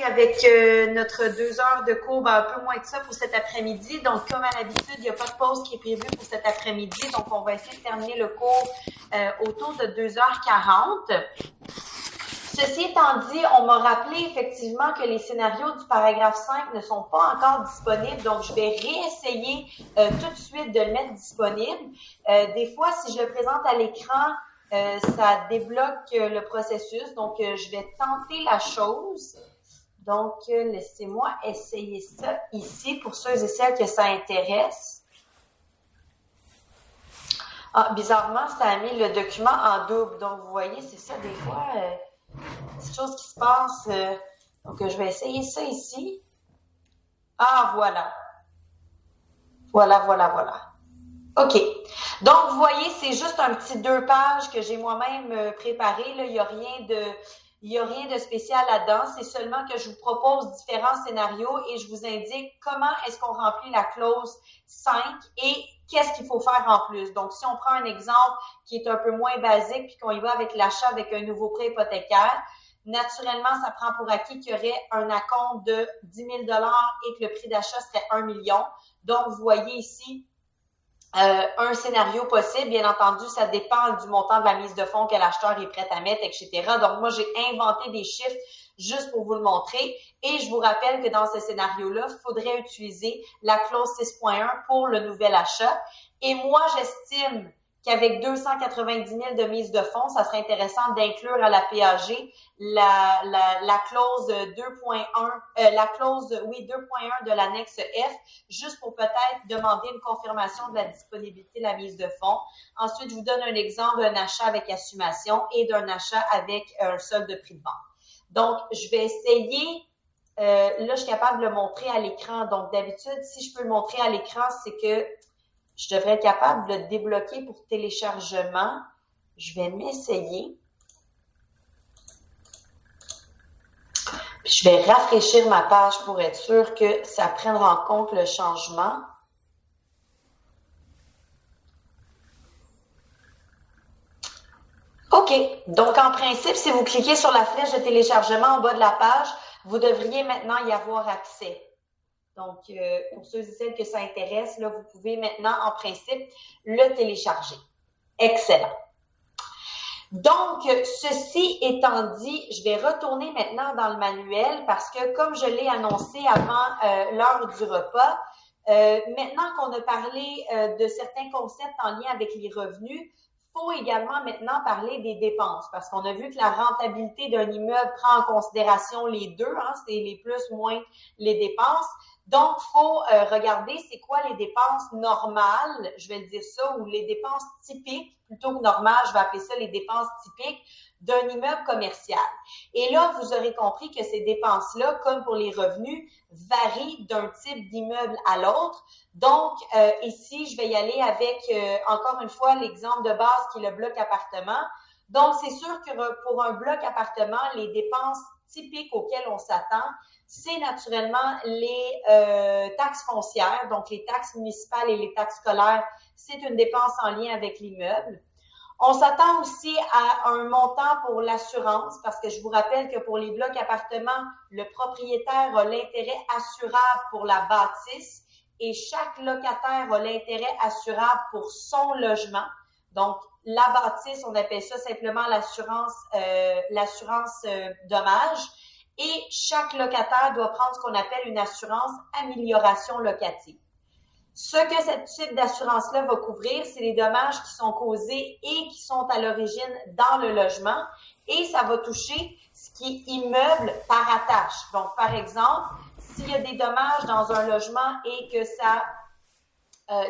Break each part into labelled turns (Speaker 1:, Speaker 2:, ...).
Speaker 1: Avec notre 2 heures de cours, un peu moins que ça pour cet après-midi. Donc, comme à l'habitude, il n'y a pas de pause qui est prévue pour cet après-midi. Donc, on va essayer de terminer le cours autour de 2h40. Ceci étant dit, on m'a rappelé effectivement que les scénarios du paragraphe 5 ne sont pas encore disponibles. Donc, je vais réessayer tout de suite de le mettre disponible. Des fois, si je le présente à l'écran, ça débloque le processus. Donc, je vais tenter la chose. Donc, laissez-moi essayer ça ici pour ceux et celles que ça intéresse. Ah, bizarrement, ça a mis le document en double. Donc, vous voyez, c'est ça des fois, petites choses qui se passent. Donc, je vais essayer ça ici. Ah, voilà. Voilà. OK. Donc, vous voyez, c'est juste un petit 2 pages que j'ai moi-même préparé. Là, il n'y a rien de spécial là-dedans. C'est seulement que je vous propose différents scénarios et je vous indique comment est-ce qu'on remplit la clause 5 et qu'est-ce qu'il faut faire en plus. Donc, si on prend un exemple qui est un peu moins basique puis qu'on y va avec l'achat avec un nouveau prêt hypothécaire, naturellement, ça prend pour acquis qu'il y aurait un acompte de 10 000 $ et que le prix d'achat serait 1 million. Donc, vous voyez ici, un scénario possible, bien entendu, ça dépend du montant de la mise de fonds que l'acheteur est prêt à mettre, etc. Donc, moi, j'ai inventé des chiffres juste pour vous le montrer. Et je vous rappelle que dans ce scénario-là, il faudrait utiliser la clause 6.1 pour le nouvel achat. Et moi, j'estime qu'avec 290 000 de mise de fonds, ça serait intéressant d'inclure à la PAG la clause 2.1, la clause 2.1 de l'annexe F, juste pour peut-être demander une confirmation de la disponibilité de la mise de fonds. Ensuite, je vous donne un exemple d'un achat avec assumation et d'un achat avec un solde de prix de vente. Donc, je vais essayer, là, je suis capable de le montrer à l'écran. Donc, d'habitude, si je peux le montrer à l'écran, c'est que je devrais être capable de le débloquer pour téléchargement. Je vais m'essayer. Puis je vais rafraîchir ma page pour être sûr que ça prenne en compte le changement. OK. Donc, en principe, si vous cliquez sur la flèche de téléchargement en bas de la page, vous devriez maintenant y avoir accès. Donc, pour ceux et celles que ça intéresse, là, vous pouvez maintenant, en principe, le télécharger. Excellent. Donc, ceci étant dit, je vais retourner maintenant dans le manuel parce que, comme je l'ai annoncé avant l'heure du repas, maintenant qu'on a parlé de certains concepts en lien avec les revenus, il faut également maintenant parler des dépenses parce qu'on a vu que la rentabilité d'un immeuble prend en considération les deux, hein, c'est les plus moins les dépenses. Donc, il faut regarder c'est quoi les dépenses normales, je vais le dire ça, ou les dépenses typiques, plutôt que normales, je vais appeler ça les dépenses typiques d'un immeuble commercial. Et là, vous aurez compris que ces dépenses-là, comme pour les revenus, varient d'un type d'immeuble à l'autre. Donc, ici, je vais y aller avec, encore une fois, l'exemple de base qui est le bloc appartement. Donc, c'est sûr que pour un bloc appartement, les dépenses typiques auxquelles on s'attend, c'est naturellement les taxes foncières, donc les taxes municipales et les taxes scolaires, c'est une dépense en lien avec l'immeuble. On s'attend aussi à un montant pour l'assurance, parce que je vous rappelle que pour les blocs appartements, le propriétaire a l'intérêt assurable pour la bâtisse et chaque locataire a l'intérêt assurable pour son logement. Donc, la bâtisse, on appelle ça simplement l'assurance dommage. Et chaque locataire doit prendre ce qu'on appelle une assurance amélioration locative. Ce que ce type d'assurance-là va couvrir, c'est les dommages qui sont causés et qui sont à l'origine dans le logement et ça va toucher ce qui est immeuble par attache. Donc, par exemple, s'il y a des dommages dans un logement et que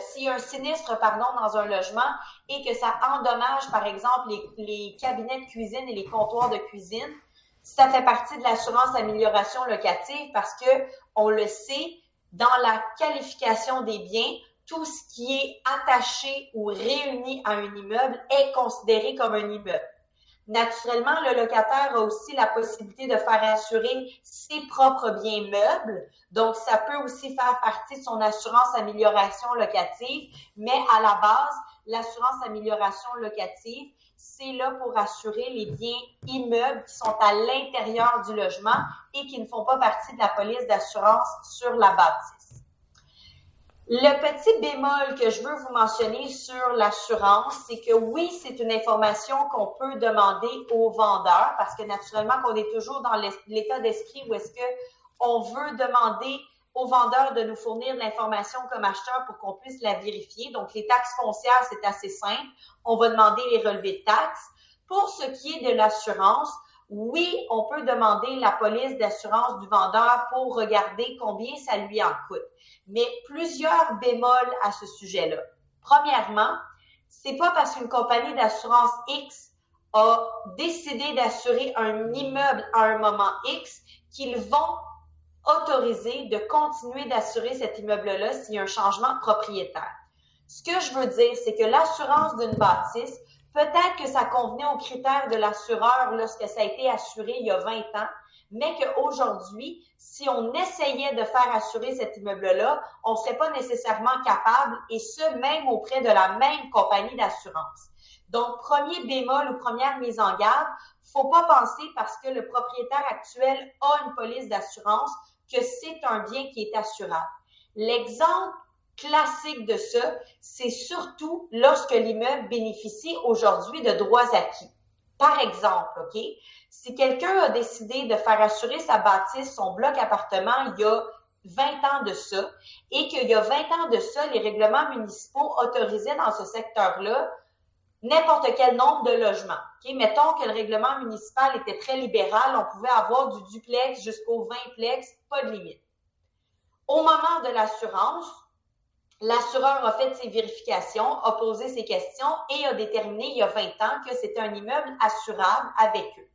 Speaker 1: s'il y a un sinistre, dans un logement et que ça endommage, par exemple, les cabinets de cuisine et les comptoirs de cuisine, ça fait partie de l'assurance amélioration locative parce que, on le sait, dans la qualification des biens, tout ce qui est attaché ou réuni à un immeuble est considéré comme un immeuble. Naturellement, le locataire a aussi la possibilité de faire assurer ses propres biens meubles. Donc, ça peut aussi faire partie de son assurance amélioration locative, mais à la base, l'assurance amélioration locative, c'est là pour assurer les biens immeubles qui sont à l'intérieur du logement et qui ne font pas partie de la police d'assurance sur la bâtisse. Le petit bémol que je veux vous mentionner sur l'assurance, c'est que oui, c'est une information qu'on peut demander aux vendeurs parce que naturellement qu'on est toujours dans l'état d'esprit où est-ce que on veut demander aux vendeurs de nous fournir de l'information comme acheteurs pour qu'on puisse la vérifier. Donc, les taxes foncières, c'est assez simple. On va demander les relevés de taxes. Pour ce qui est de l'assurance, oui, on peut demander la police d'assurance du vendeur pour regarder combien ça lui en coûte. Mais plusieurs bémols à ce sujet-là. Premièrement, c'est pas parce qu'une compagnie d'assurance X a décidé d'assurer un immeuble à un moment X qu'ils vont autoriser de continuer d'assurer cet immeuble-là s'il y a un changement de propriétaire. Ce que je veux dire, c'est que l'assurance d'une bâtisse, peut-être que ça convenait aux critères de l'assureur lorsque ça a été assuré il y a 20 ans, mais qu'aujourd'hui, si on essayait de faire assurer cet immeuble-là, on ne serait pas nécessairement capable, et ce, même auprès de la même compagnie d'assurance. Donc, premier bémol ou première mise en garde, faut pas penser parce que le propriétaire actuel a une police d'assurance que c'est un bien qui est assurable. L'exemple classique de ça, c'est surtout lorsque l'immeuble bénéficie aujourd'hui de droits acquis. Par exemple, OK, si quelqu'un a décidé de faire assurer sa bâtisse, son bloc appartement, il y a 20 ans de ça, et qu'il y a 20 ans de ça, les règlements municipaux autorisaient dans ce secteur-là n'importe quel nombre de logements. Okay? Mettons que le règlement municipal était très libéral, on pouvait avoir du duplex jusqu'au 20plex, pas de limite. Au moment de l'assurance, l'assureur a fait ses vérifications, a posé ses questions et a déterminé il y a 20 ans que c'était un immeuble assurable avec eux.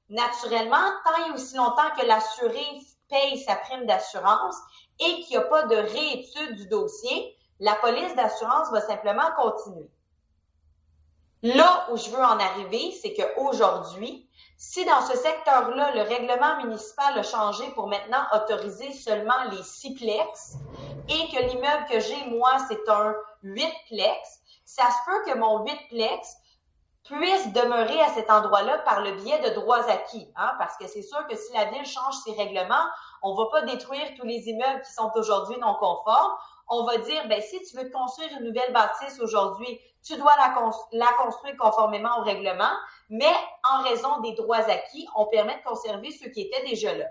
Speaker 1: Naturellement, tant et aussi longtemps que l'assuré paye sa prime d'assurance et qu'il n'y a pas de réétude du dossier, la police d'assurance va simplement continuer. Là où je veux en arriver, c'est qu'aujourd'hui, si dans ce secteur-là, le règlement municipal a changé pour maintenant autoriser seulement les 6plex et que l'immeuble que j'ai, moi, c'est un 8plex, ça se peut que mon 8plex puisse demeurer à cet endroit-là par le biais de droits acquis. Hein? Parce que c'est sûr que si la Ville change ses règlements, on ne va pas détruire tous les immeubles qui sont aujourd'hui non conformes. On va dire, ben si tu veux te construire une nouvelle bâtisse aujourd'hui, tu dois la construire conformément au règlement, mais en raison des droits acquis, on permet de conserver ceux qui étaient déjà là.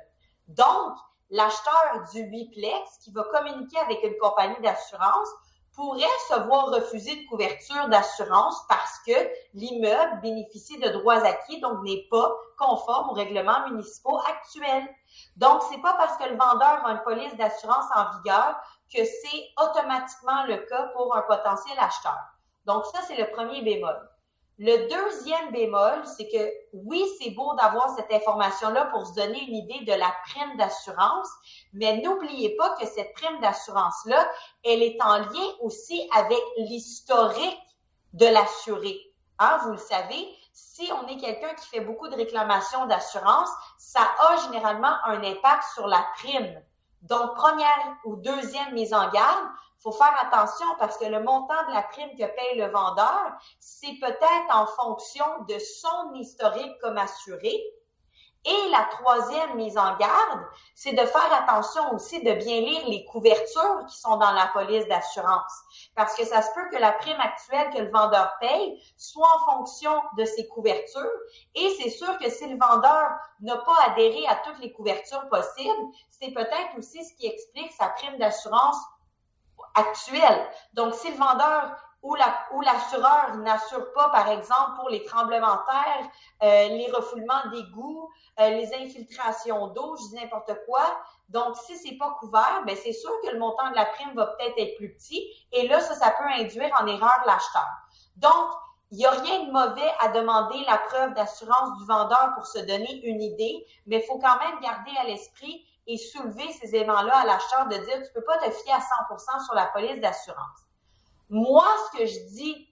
Speaker 1: Donc, l'acheteur du 8plex qui va communiquer avec une compagnie d'assurance pourrait se voir refuser une couverture d'assurance parce que l'immeuble bénéficie de droits acquis, donc n'est pas conforme aux règlements municipaux actuels. Donc, c'est pas parce que le vendeur a une police d'assurance en vigueur que c'est automatiquement le cas pour un potentiel acheteur. Donc, ça, c'est le premier bémol. Le deuxième bémol, c'est que oui, c'est beau d'avoir cette information-là pour se donner une idée de la prime d'assurance, mais n'oubliez pas que cette prime d'assurance-là, elle est en lien aussi avec l'historique de l'assuré. Hein, vous le savez, si on est quelqu'un qui fait beaucoup de réclamations d'assurance, ça a généralement un impact sur la prime. Donc, première ou deuxième mise en garde, il faut faire attention parce que le montant de la prime que paye le vendeur, c'est peut-être en fonction de son historique comme assuré. Et la troisième mise en garde, c'est de faire attention aussi de bien lire les couvertures qui sont dans la police d'assurance. Parce que ça se peut que la prime actuelle que le vendeur paye soit en fonction de ses couvertures. Et c'est sûr que si le vendeur n'a pas adhéré à toutes les couvertures possibles, c'est peut-être aussi ce qui explique sa prime d'assurance actuelle. Donc, si le vendeur ou l'assureur n'assure pas, par exemple, pour les tremblements de terre, les refoulements d'égouts, les infiltrations d'eau, je dis n'importe quoi. Donc, si c'est pas couvert, ben c'est sûr que le montant de la prime va peut-être être plus petit. Et là, ça peut induire en erreur l'acheteur. Donc, il n'y a rien de mauvais à demander la preuve d'assurance du vendeur pour se donner une idée, mais il faut quand même garder à l'esprit et soulever ces éléments-là à l'acheteur de dire tu peux pas te fier à 100% sur la police d'assurance. Moi, ce que je dis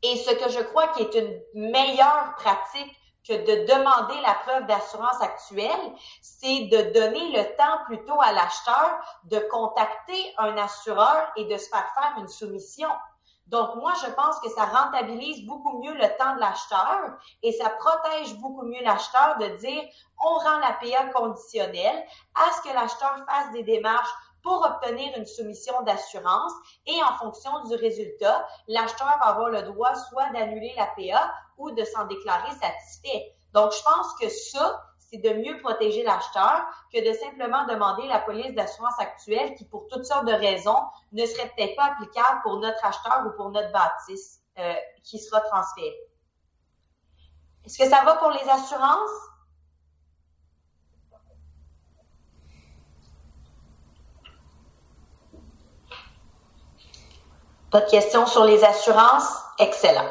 Speaker 1: et ce que je crois qui est une meilleure pratique que de demander la preuve d'assurance actuelle, c'est de donner le temps plutôt à l'acheteur de contacter un assureur et de se faire une soumission. Donc, moi, je pense que ça rentabilise beaucoup mieux le temps de l'acheteur et ça protège beaucoup mieux l'acheteur de dire on rend la PA conditionnelle à ce que l'acheteur fasse des démarches pour obtenir une soumission d'assurance et en fonction du résultat, l'acheteur va avoir le droit soit d'annuler la PA ou de s'en déclarer satisfait. Donc, je pense que ça, c'est de mieux protéger l'acheteur que de simplement demander la police d'assurance actuelle qui, pour toutes sortes de raisons, ne serait peut-être pas applicable pour notre acheteur ou pour notre bâtisse qui sera transféré. Est-ce que ça va pour les assurances? Pas de questions sur les assurances? Excellent.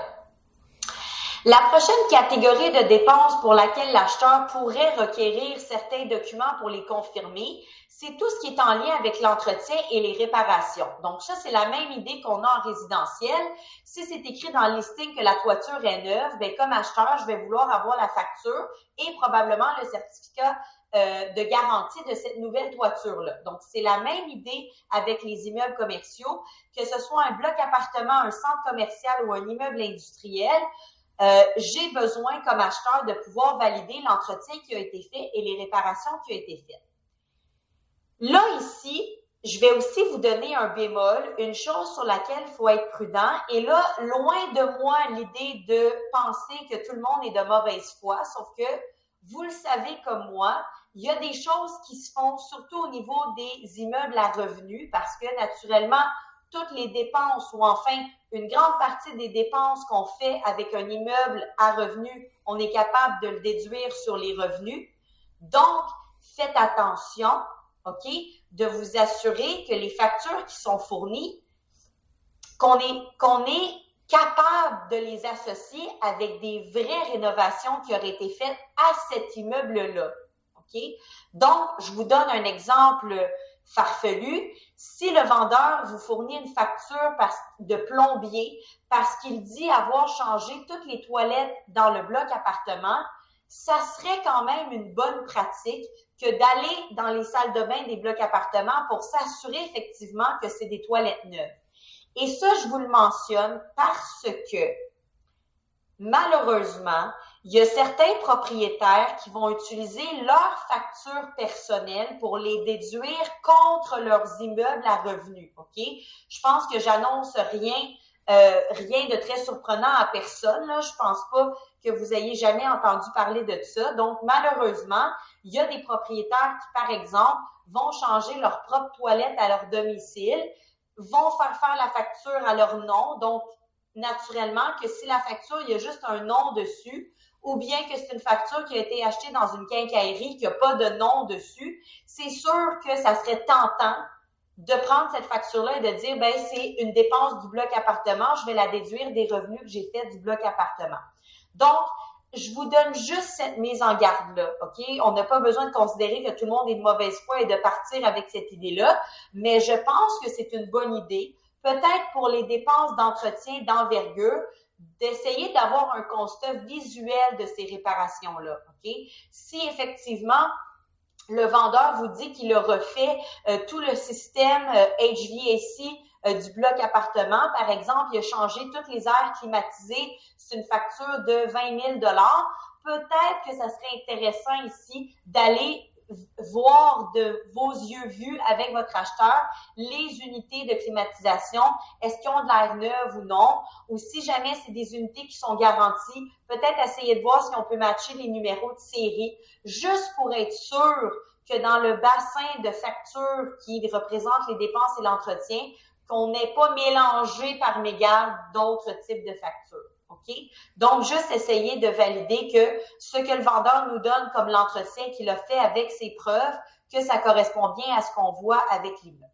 Speaker 1: La prochaine catégorie de dépenses pour laquelle l'acheteur pourrait requérir certains documents pour les confirmer, c'est tout ce qui est en lien avec l'entretien et les réparations. Donc ça, c'est la même idée qu'on a en résidentiel. Si c'est écrit dans le listing que la toiture est neuve, bien, comme acheteur, je vais vouloir avoir la facture et probablement le certificat de garantie de cette nouvelle toiture-là. Donc, c'est la même idée avec les immeubles commerciaux, que ce soit un bloc appartement, un centre commercial ou un immeuble industriel. J'ai besoin comme acheteur de pouvoir valider l'entretien qui a été fait et les réparations qui ont été faites. Là, ici, je vais aussi vous donner un bémol, une chose sur laquelle il faut être prudent. Et là, loin de moi l'idée de penser que tout le monde est de mauvaise foi, sauf que vous le savez comme moi, il y a des choses qui se font surtout au niveau des immeubles à revenus parce que naturellement, toutes les dépenses ou enfin une grande partie des dépenses qu'on fait avec un immeuble à revenus, on est capable de le déduire sur les revenus. Donc, faites attention, OK, de vous assurer que les factures qui sont fournies, qu'on est capable de les associer avec des vraies rénovations qui auraient été faites à cet immeuble-là. OK? Donc, je vous donne un exemple farfelu. Si le vendeur vous fournit une facture de plombier parce qu'il dit avoir changé toutes les toilettes dans le bloc appartement, ça serait quand même une bonne pratique que d'aller dans les salles de bain des blocs appartements pour s'assurer effectivement que c'est des toilettes neuves. Et ça, je vous le mentionne parce que, malheureusement, il y a certains propriétaires qui vont utiliser leurs factures personnelles pour les déduire contre leurs immeubles à revenus. OK? Je pense que j'annonce rien de très surprenant à personne. Là. Je pense pas que vous ayez jamais entendu parler de ça. Donc, malheureusement, il y a des propriétaires qui, par exemple, vont changer leur propre toilette à leur domicile, vont faire la facture à leur nom. Donc, naturellement, que si la facture, il y a juste un nom dessus, ou bien que c'est une facture qui a été achetée dans une quincaillerie qui n'a pas de nom dessus, c'est sûr que ça serait tentant de prendre cette facture-là et de dire, ben c'est une dépense du bloc appartement, je vais la déduire des revenus que j'ai fait du bloc appartement. Donc, je vous donne juste cette mise en garde-là, OK? On n'a pas besoin de considérer que tout le monde est de mauvaise foi et de partir avec cette idée-là, mais je pense que c'est une bonne idée, peut-être pour les dépenses d'entretien d'envergure, d'essayer d'avoir un constat visuel de ces réparations-là, OK? Si effectivement, le vendeur vous dit qu'il a refait tout le système HVAC du bloc appartement, par exemple, il a changé toutes les aires climatisées, c'est une facture de 20 000 $, peut-être que ça serait intéressant ici d'aller voir de vos yeux vus avec votre acheteur les unités de climatisation, est-ce qu'ils ont de l'air neuf ou non, ou si jamais c'est des unités qui sont garanties, peut-être essayer de voir si on peut matcher les numéros de série, juste pour être sûr que dans le bassin de factures qui représente les dépenses et l'entretien, qu'on n'ait pas mélangé par mégarde d'autres types de factures. OK? Donc, juste essayer de valider que ce que le vendeur nous donne comme l'entretien qu'il a fait avec ses preuves, que ça correspond bien à ce qu'on voit avec l'immeuble.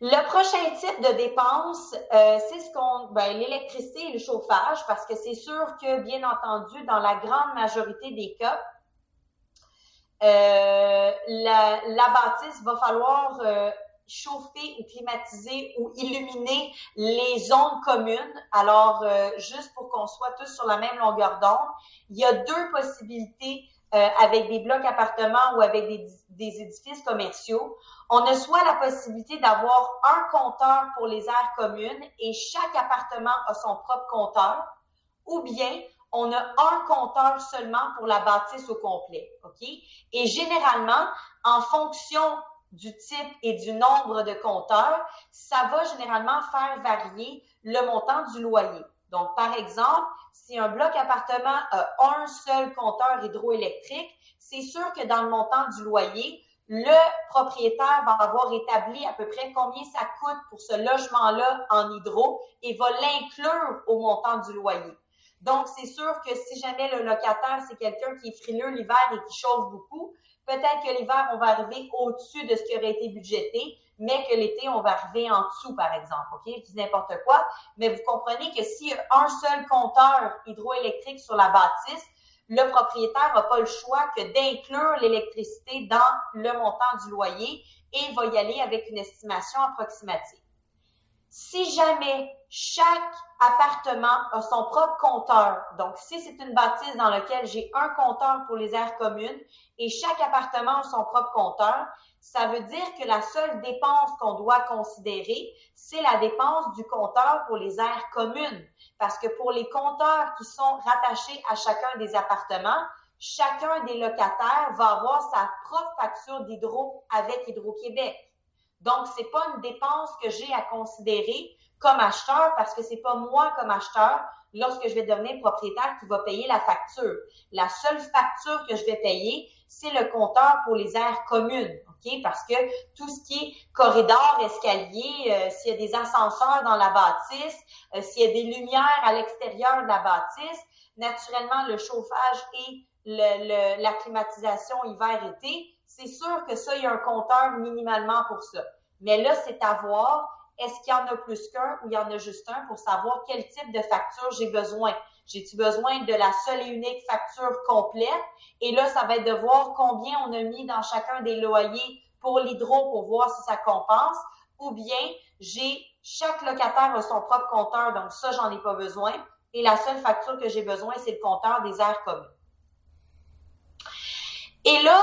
Speaker 1: Le prochain type de dépense, c'est l'électricité et le chauffage, parce que c'est sûr que, bien entendu, dans la grande majorité des cas, la bâtisse va falloir chauffer ou climatiser ou illuminer les zones communes. Alors, juste pour qu'on soit tous sur la même longueur d'onde, il y a deux possibilités avec des blocs appartements ou avec des édifices commerciaux, on a soit la possibilité d'avoir un compteur pour les aires communes et chaque appartement a son propre compteur, ou bien on a un compteur seulement pour la bâtisse au complet, OK? Et généralement, en fonction du type et du nombre de compteurs, ça va généralement faire varier le montant du loyer. Donc, par exemple, si un bloc appartement a un seul compteur hydroélectrique, c'est sûr que dans le montant du loyer, le propriétaire va avoir établi à peu près combien ça coûte pour ce logement-là en hydro et va l'inclure au montant du loyer. Donc, c'est sûr que si jamais le locataire, c'est quelqu'un qui est frileux l'hiver et qui chauffe beaucoup, peut-être que l'hiver, on va arriver au-dessus de ce qui aurait été budgété, mais que l'été, on va arriver en dessous, par exemple, OK? Je dis n'importe quoi, mais vous comprenez que s'il y a un seul compteur hydroélectrique sur la bâtisse, le propriétaire n'a pas le choix que d'inclure l'électricité dans le montant du loyer et va y aller avec une estimation approximative. Si jamais chaque appartement a son propre compteur, donc si c'est une bâtisse dans laquelle j'ai un compteur pour les aires communes et chaque appartement a son propre compteur, ça veut dire que la seule dépense qu'on doit considérer, c'est la dépense du compteur pour les aires communes. Parce que pour les compteurs qui sont rattachés à chacun des appartements, chacun des locataires va avoir sa propre facture d'hydro avec Hydro-Québec. Donc, c'est pas une dépense que j'ai à considérer comme acheteur parce que c'est pas moi comme acheteur lorsque je vais devenir propriétaire qui va payer la facture. La seule facture que je vais payer, c'est le compteur pour les aires communes, OK? Parce que tout ce qui est corridor, escalier, s'il y a des ascenseurs dans la bâtisse, s'il y a des lumières à l'extérieur de la bâtisse, naturellement, le chauffage et la climatisation hiver-été, c'est sûr que ça, il y a un compteur minimalement pour ça. Mais là, c'est à voir, est-ce qu'il y en a plus qu'un ou il y en a juste un pour savoir quel type de facture j'ai besoin. J'ai-tu besoin de la seule et unique facture complète? Et là, ça va être de voir combien on a mis dans chacun des loyers pour l'hydro pour voir si ça compense. Ou bien, chaque locataire a son propre compteur, donc ça, j'en ai pas besoin. Et la seule facture que j'ai besoin, c'est le compteur des aires communes. Et là,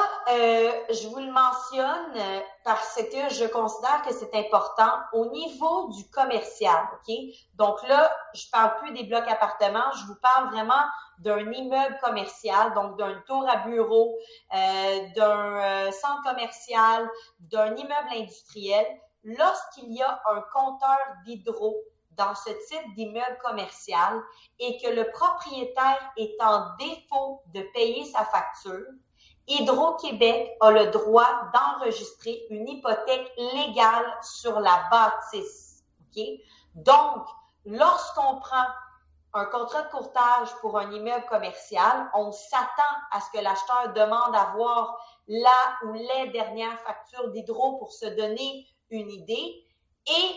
Speaker 1: je vous le mentionne parce que je considère que c'est important au niveau du commercial, OK? Donc là, je parle plus des blocs appartements, je vous parle vraiment d'un immeuble commercial, donc d'un tour à bureau, d'un centre commercial, d'un immeuble industriel. Lorsqu'il y a un compteur d'hydro dans ce type d'immeuble commercial et que le propriétaire est en défaut de payer sa facture, Hydro-Québec a le droit d'enregistrer une hypothèque légale sur la bâtisse. OK? Donc, lorsqu'on prend un contrat de courtage pour un immeuble commercial, on s'attend à ce que l'acheteur demande à voir la ou les dernières factures d'hydro pour se donner une idée. Et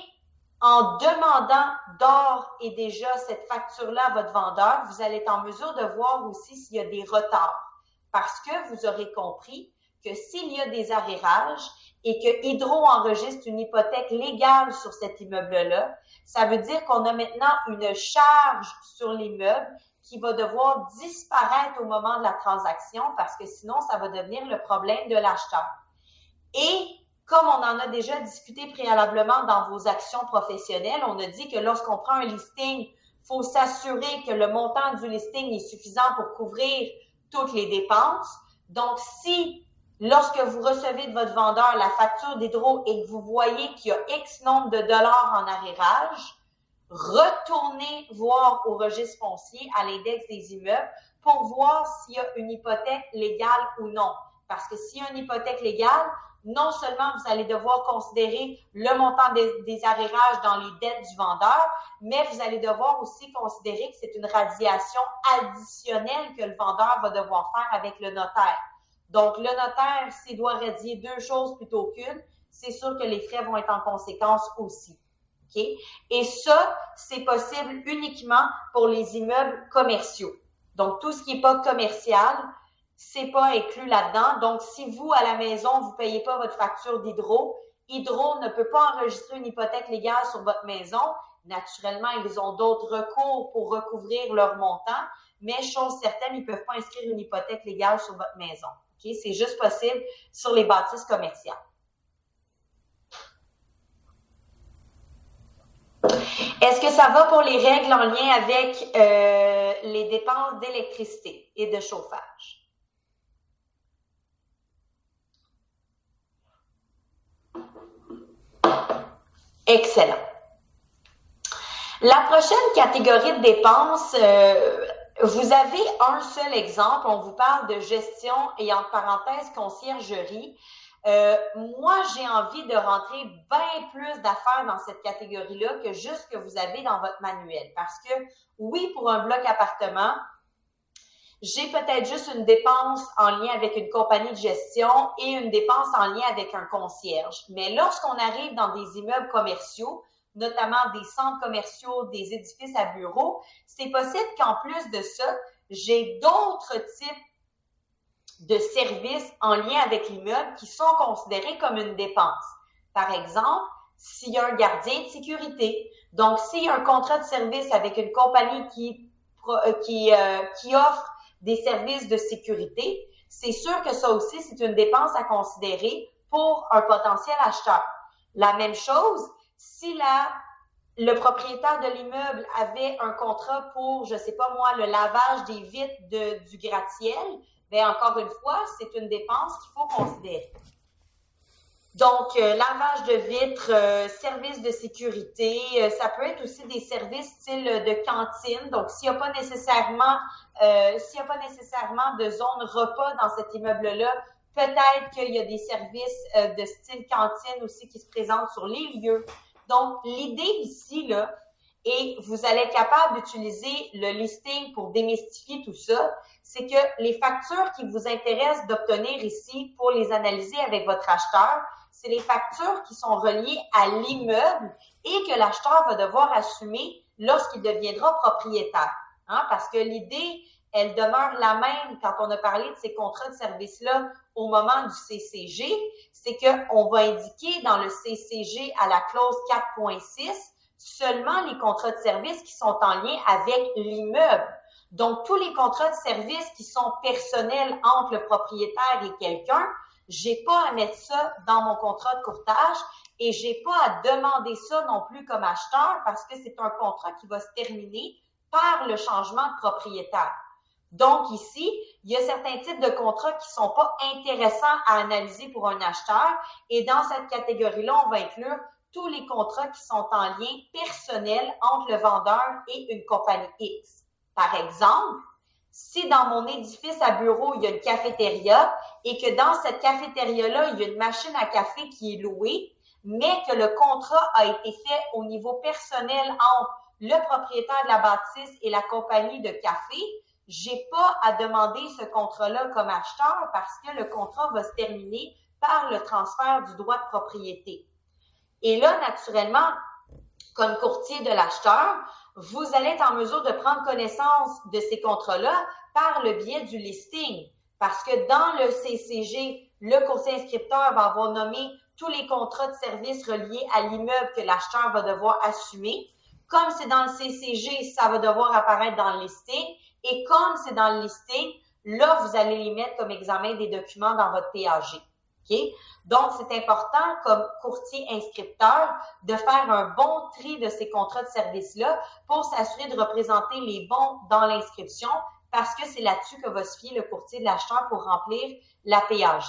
Speaker 1: en demandant d'ores et déjà cette facture-là à votre vendeur, vous allez être en mesure de voir aussi s'il y a des retards. Parce que vous aurez compris que s'il y a des arrérages et que Hydro enregistre une hypothèque légale sur cet immeuble-là, ça veut dire qu'on a maintenant une charge sur l'immeuble qui va devoir disparaître au moment de la transaction parce que sinon, ça va devenir le problème de l'acheteur. Et comme on en a déjà discuté préalablement dans vos actions professionnelles, on a dit que lorsqu'on prend un listing, il faut s'assurer que le montant du listing est suffisant pour couvrir toutes les dépenses. Donc, si, lorsque vous recevez de votre vendeur la facture d'hydro et que vous voyez qu'il y a X nombre de dollars en arrérage, retournez voir au registre foncier, à l'index des immeubles, pour voir s'il y a une hypothèque légale ou non. Parce que s'il y a une hypothèque légale, non seulement vous allez devoir considérer le montant des arrérages dans les dettes du vendeur, mais vous allez devoir aussi considérer que c'est une radiation additionnelle que le vendeur va devoir faire avec le notaire. Donc, le notaire, s'il doit radier deux choses plutôt qu'une, c'est sûr que les frais vont être en conséquence aussi. Okay? Et ça, c'est possible uniquement pour les immeubles commerciaux. Donc, tout ce qui n'est pas commercial, c'est pas inclus là-dedans. Donc, si vous, à la maison, vous payez pas votre facture d'hydro, Hydro ne peut pas enregistrer une hypothèque légale sur votre maison. Naturellement, ils ont d'autres recours pour recouvrir leur montant, mais chose certaine, ils ne peuvent pas inscrire une hypothèque légale sur votre maison. Okay? C'est juste possible sur les bâtisses commerciales. Est-ce que ça va pour les règles en lien avec les dépenses d'électricité et de chauffage? Excellent. La prochaine catégorie de dépenses, vous avez un seul exemple. On vous parle de gestion et entre parenthèses conciergerie. Moi, j'ai envie de rentrer bien plus d'affaires dans cette catégorie-là que juste ce que vous avez dans votre manuel. Parce que, oui, pour un bloc appartement, j'ai peut-être juste une dépense en lien avec une compagnie de gestion et une dépense en lien avec un concierge. Mais lorsqu'on arrive dans des immeubles commerciaux, notamment des centres commerciaux, des édifices à bureaux, c'est possible qu'en plus de ça, j'ai d'autres types de services en lien avec l'immeuble qui sont considérés comme une dépense. Par exemple, s'il y a un gardien de sécurité, donc s'il y a un contrat de service avec une compagnie qui offre des services de sécurité, c'est sûr que ça aussi, c'est une dépense à considérer pour un potentiel acheteur. La même chose, si le propriétaire de l'immeuble avait un contrat pour, je sais pas moi, le lavage des vitres du gratte-ciel, bien, encore une fois, c'est une dépense qu'il faut considérer. Donc, lavage de vitres, services de sécurité, ça peut être aussi des services style de cantine. Donc, s'il n'y a pas nécessairement de zone repas dans cet immeuble-là, peut-être qu'il y a des services de style cantine aussi qui se présentent sur les lieux. Donc, l'idée ici, là, et vous allez être capable d'utiliser le listing pour démystifier tout ça, c'est que les factures qui vous intéressent d'obtenir ici pour les analyser avec votre acheteur, c'est les factures qui sont reliées à l'immeuble et que l'acheteur va devoir assumer lorsqu'il deviendra propriétaire. Hein? Parce que l'idée, elle demeure la même quand on a parlé de ces contrats de service-là au moment du CCG, c'est qu'on va indiquer dans le CCG à la clause 4.6 seulement les contrats de service qui sont en lien avec l'immeuble. Donc, tous les contrats de service qui sont personnels entre le propriétaire et quelqu'un, j'ai pas à mettre ça dans mon contrat de courtage et j'ai pas à demander ça non plus comme acheteur parce que c'est un contrat qui va se terminer par le changement de propriétaire. Donc ici, il y a certains types de contrats qui sont pas intéressants à analyser pour un acheteur et dans cette catégorie-là, on va inclure tous les contrats qui sont en lien personnel entre le vendeur et une compagnie X. Par exemple, si dans mon édifice à bureau, il y a une cafétéria et que dans cette cafétéria-là, il y a une machine à café qui est louée, mais que le contrat a été fait au niveau personnel entre le propriétaire de la bâtisse et la compagnie de café, j'ai pas à demander ce contrat-là comme acheteur parce que le contrat va se terminer par le transfert du droit de propriété. Et là, naturellement, comme courtier de l'acheteur, vous allez être en mesure de prendre connaissance de ces contrats-là par le biais du listing. Parce que dans le CCG, le courtier inscripteur va avoir nommé tous les contrats de service reliés à l'immeuble que l'acheteur va devoir assumer. Comme c'est dans le CCG, ça va devoir apparaître dans le listing. Et comme c'est dans le listing, là, vous allez les mettre comme examen des documents dans votre PAG. Okay? Donc, c'est important comme courtier inscripteur de faire un bon tri de ces contrats de service-là pour s'assurer de représenter les bons dans l'inscription parce que c'est là-dessus que va se fier le courtier de l'acheteur pour remplir la PAG.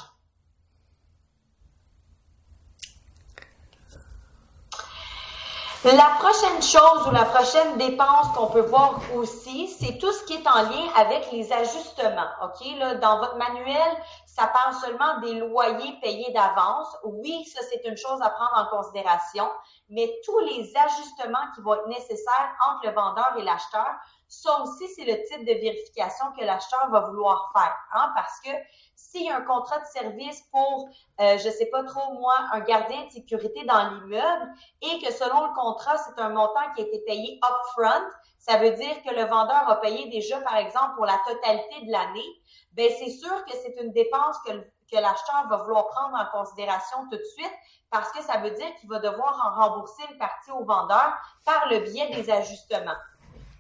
Speaker 1: La prochaine chose ou la prochaine dépense qu'on peut voir aussi, c'est tout ce qui est en lien avec les ajustements. OK? Là, dans votre manuel, ça parle seulement des loyers payés d'avance. Oui, ça, c'est une chose à prendre en considération, mais tous les ajustements qui vont être nécessaires entre le vendeur et l'acheteur, ça aussi, c'est le type de vérification que l'acheteur va vouloir faire. Hein? Parce que s'il y a un contrat de service pour, je sais pas trop moi, un gardien de sécurité dans l'immeuble et que selon le contrat, c'est un montant qui a été payé upfront, ça veut dire que le vendeur a payé déjà, par exemple, pour la totalité de l'année, ben c'est sûr que c'est une dépense que l'acheteur va vouloir prendre en considération tout de suite parce que ça veut dire qu'il va devoir en rembourser une partie au vendeur par le biais des ajustements.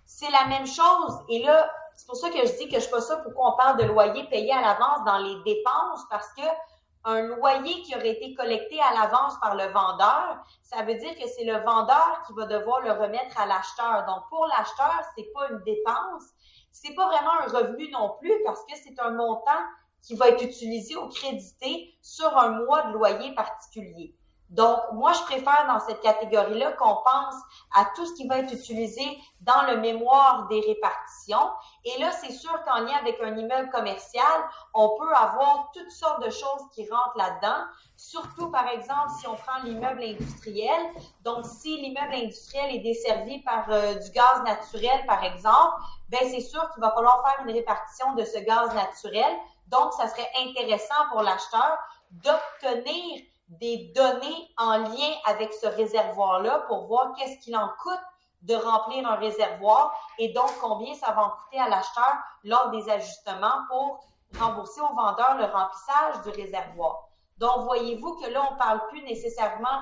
Speaker 1: C'est la même chose. Et là, c'est pour ça que je dis que je suis pas sûre pourquoi on parle de loyer payé à l'avance dans les dépenses, parce que un loyer qui aurait été collecté à l'avance par le vendeur, ça veut dire que c'est le vendeur qui va devoir le remettre à l'acheteur. Donc, pour l'acheteur, c'est pas une dépense, c'est pas vraiment un revenu non plus parce que c'est un montant qui va être utilisé ou crédité sur un mois de loyer particulier. Donc, moi, je préfère dans cette catégorie-là qu'on pense à tout ce qui va être utilisé dans le mémoire des répartitions. Et là, c'est sûr qu'en lien avec un immeuble commercial, on peut avoir toutes sortes de choses qui rentrent là-dedans. Surtout, par exemple, si on prend l'immeuble industriel. Donc, si l'immeuble industriel est desservi par du gaz naturel, par exemple, ben c'est sûr qu'il va falloir faire une répartition de ce gaz naturel. Donc, ça serait intéressant pour l'acheteur d'obtenir des données en lien avec ce réservoir-là pour voir qu'est-ce qu'il en coûte de remplir un réservoir et donc combien ça va en coûter à l'acheteur lors des ajustements pour rembourser au vendeur le remplissage du réservoir. Donc, voyez-vous que là, on ne parle plus nécessairement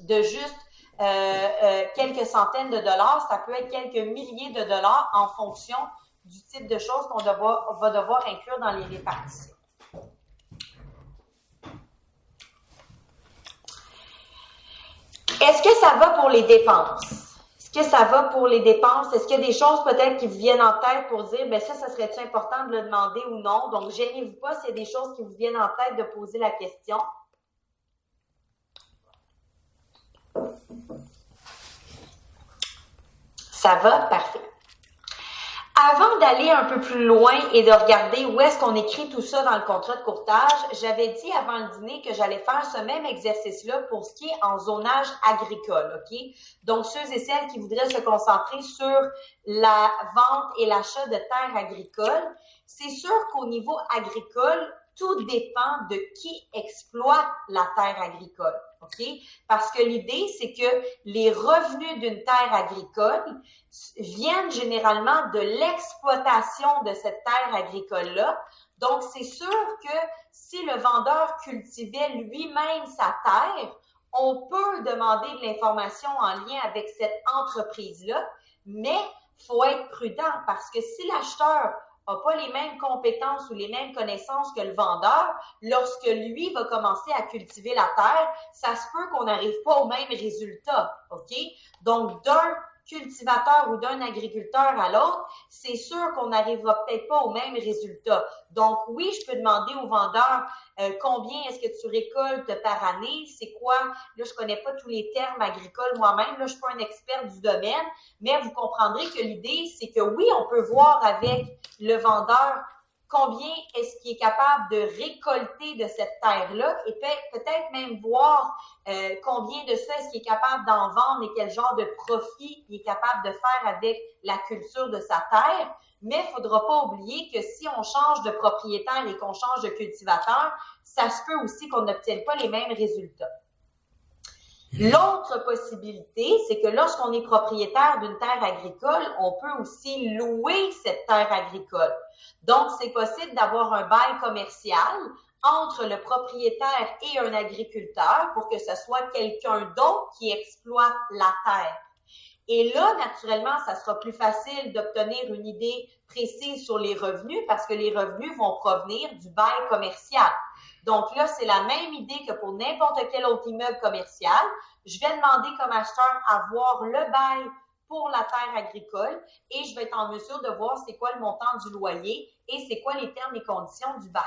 Speaker 1: de juste quelques centaines de dollars, ça peut être quelques milliers de dollars en fonction du type de choses qu'on va devoir inclure dans les répartitions. Est-ce que ça va pour les dépenses? Est-ce que ça va pour les dépenses? Est-ce qu'il y a des choses peut-être qui vous viennent en tête pour dire, ben ça serait-tu important de le demander ou non? Donc, gênez-vous pas s'il y a des choses qui vous viennent en tête de poser la question. Ça va? Parfait. Avant d'aller un peu plus loin et de regarder où est-ce qu'on écrit tout ça dans le contrat de courtage, j'avais dit avant le dîner que j'allais faire ce même exercice-là pour ce qui est en zonage agricole, OK? Donc, ceux et celles qui voudraient se concentrer sur la vente et l'achat de terres agricoles, c'est sûr qu'au niveau agricole, tout dépend de qui exploite la terre agricole, OK? Parce que l'idée, c'est que les revenus d'une terre agricole viennent généralement de l'exploitation de cette terre agricole-là. Donc, c'est sûr que si le vendeur cultivait lui-même sa terre, on peut demander de l'information en lien avec cette entreprise-là, mais il faut être prudent parce que si l'acheteur n'a pas les mêmes compétences ou les mêmes connaissances que le vendeur, lorsque lui va commencer à cultiver la terre, ça se peut qu'on n'arrive pas au même résultat, OK? Donc, d'un cultivateur ou d'un agriculteur à l'autre, c'est sûr qu'on n'arrivera peut-être pas au même résultat. Donc, oui, je peux demander au vendeur combien est-ce que tu récoltes par année, c'est quoi, là, je connais pas tous les termes agricoles moi-même, là, je suis pas un expert du domaine, mais vous comprendrez que l'idée, c'est que oui, on peut voir avec le vendeur combien est-ce qu'il est capable de récolter de cette terre-là et peut-être même voir combien de ça est-ce qu'il est capable d'en vendre et quel genre de profit il est capable de faire avec la culture de sa terre. Mais il ne faudra pas oublier que si on change de propriétaire et qu'on change de cultivateur, ça se peut aussi qu'on n'obtienne pas les mêmes résultats. L'autre possibilité, c'est que lorsqu'on est propriétaire d'une terre agricole, on peut aussi louer cette terre agricole. Donc, c'est possible d'avoir un bail commercial entre le propriétaire et un agriculteur pour que ce soit quelqu'un d'autre qui exploite la terre. Et là, naturellement, ça sera plus facile d'obtenir une idée précise sur les revenus parce que les revenus vont provenir du bail commercial. Donc là, c'est la même idée que pour n'importe quel autre immeuble commercial. Je vais demander comme acheteur à voir le bail pour la terre agricole et je vais être en mesure de voir c'est quoi le montant du loyer et c'est quoi les termes et conditions du bail.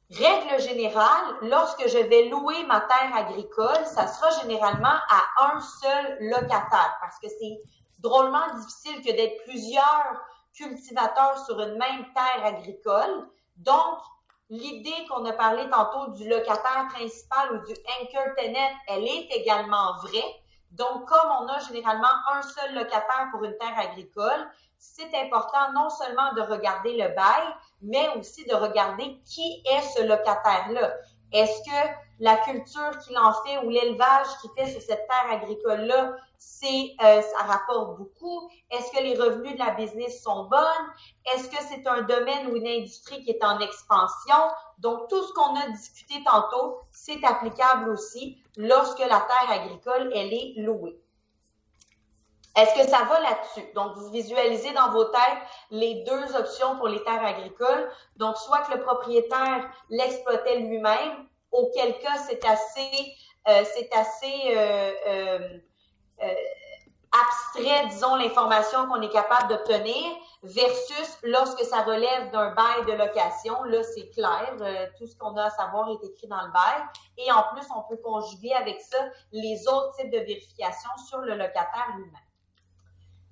Speaker 1: Règle générale, lorsque je vais louer ma terre agricole, ça sera généralement à un seul locataire parce que c'est drôlement difficile que d'être plusieurs cultivateurs sur une même terre agricole. Donc, l'idée qu'on a parlé tantôt du locataire principal ou du anchor tenant, elle est également vraie. Donc, comme on a généralement un seul locataire pour une terre agricole, c'est important non seulement de regarder le bail, mais aussi de regarder qui est ce locataire-là. Est-ce que la culture qu'il en fait ou l'élevage qu'il fait sur cette terre agricole-là, ça rapporte beaucoup? Est-ce que les revenus de la business sont bonnes? Est-ce que c'est un domaine ou une industrie qui est en expansion? Donc, tout ce qu'on a discuté tantôt, c'est applicable aussi lorsque la terre agricole, elle est louée. Est-ce que ça va là-dessus? Donc, vous visualisez dans vos têtes les deux options pour les terres agricoles. Donc, soit que le propriétaire l'exploitait lui-même, auquel cas c'est assez abstrait, disons, l'information qu'on est capable d'obtenir, versus lorsque ça relève d'un bail de location. Là, c'est clair, tout ce qu'on a à savoir est écrit dans le bail. Et en plus, on peut conjuguer avec ça les autres types de vérifications sur le locataire lui-même.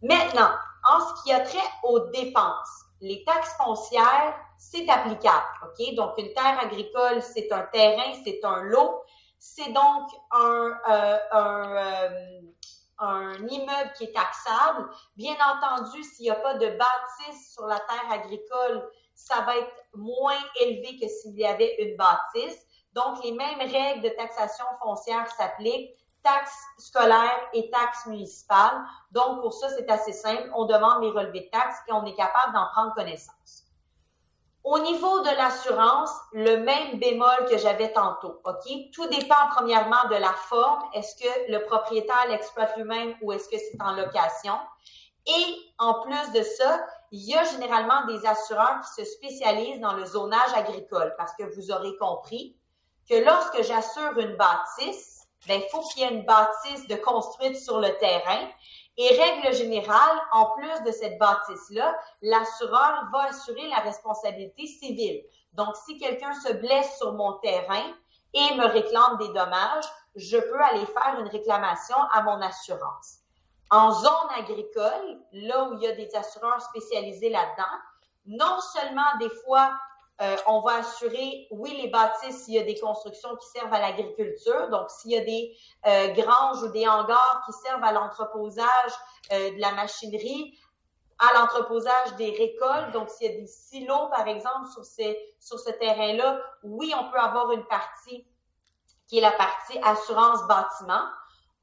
Speaker 1: Maintenant, en ce qui a trait aux dépenses, les taxes foncières, c'est applicable, OK? Donc, une terre agricole, c'est un terrain, c'est un lot. C'est donc un immeuble qui est taxable. Bien entendu, s'il n'y a pas de bâtisse sur la terre agricole, ça va être moins élevé que s'il y avait une bâtisse. Donc, les mêmes règles de taxation foncière s'appliquent, taxes scolaires et taxes municipales. Donc, pour ça, c'est assez simple. On demande les relevés de taxes et on est capable d'en prendre connaissance. Au niveau de l'assurance, le même bémol que j'avais tantôt, OK? Tout dépend premièrement de la forme. Est-ce que le propriétaire l'exploite lui-même ou est-ce que c'est en location? Et en plus de ça, il y a généralement des assureurs qui se spécialisent dans le zonage agricole parce que vous aurez compris que lorsque j'assure une bâtisse, il faut qu'il y ait une bâtisse de construite sur le terrain. Et règle générale, en plus de cette bâtisse-là, l'assureur va assurer la responsabilité civile. Donc, si quelqu'un se blesse sur mon terrain et me réclame des dommages, je peux aller faire une réclamation à mon assurance. En zone agricole, là où il y a des assureurs spécialisés là-dedans, non seulement des fois, on va assurer, oui, les bâtisses s'il y a des constructions qui servent à l'agriculture. Donc, s'il y a des granges ou des hangars qui servent à l'entreposage de la machinerie, à l'entreposage des récoltes. Donc, s'il y a des silos, par exemple, sur ce terrain-là, oui, on peut avoir une partie qui est la partie assurance bâtiment.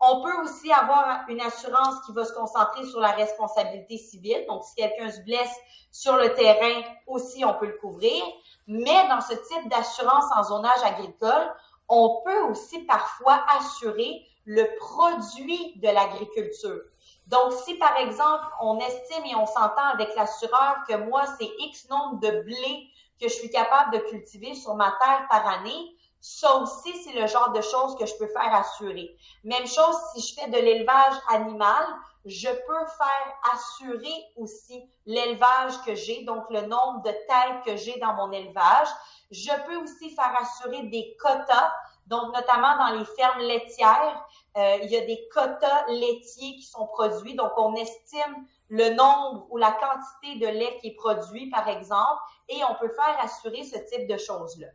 Speaker 1: On peut aussi avoir une assurance qui va se concentrer sur la responsabilité civile. Donc, si quelqu'un se blesse sur le terrain, aussi, on peut le couvrir. Mais dans ce type d'assurance en zonage agricole, on peut aussi parfois assurer le produit de l'agriculture. Donc, si par exemple, on estime et on s'entend avec l'assureur que moi, c'est X nombre de blé que je suis capable de cultiver sur ma terre par année, ça aussi, c'est le genre de choses que je peux faire assurer. Même chose, si je fais de l'élevage animal, je peux faire assurer aussi l'élevage que j'ai, donc le nombre de têtes que j'ai dans mon élevage. Je peux aussi faire assurer des quotas, donc notamment dans les fermes laitières, il y a des quotas laitiers qui sont produits, donc on estime le nombre ou la quantité de lait qui est produit, par exemple, et on peut faire assurer ce type de choses-là.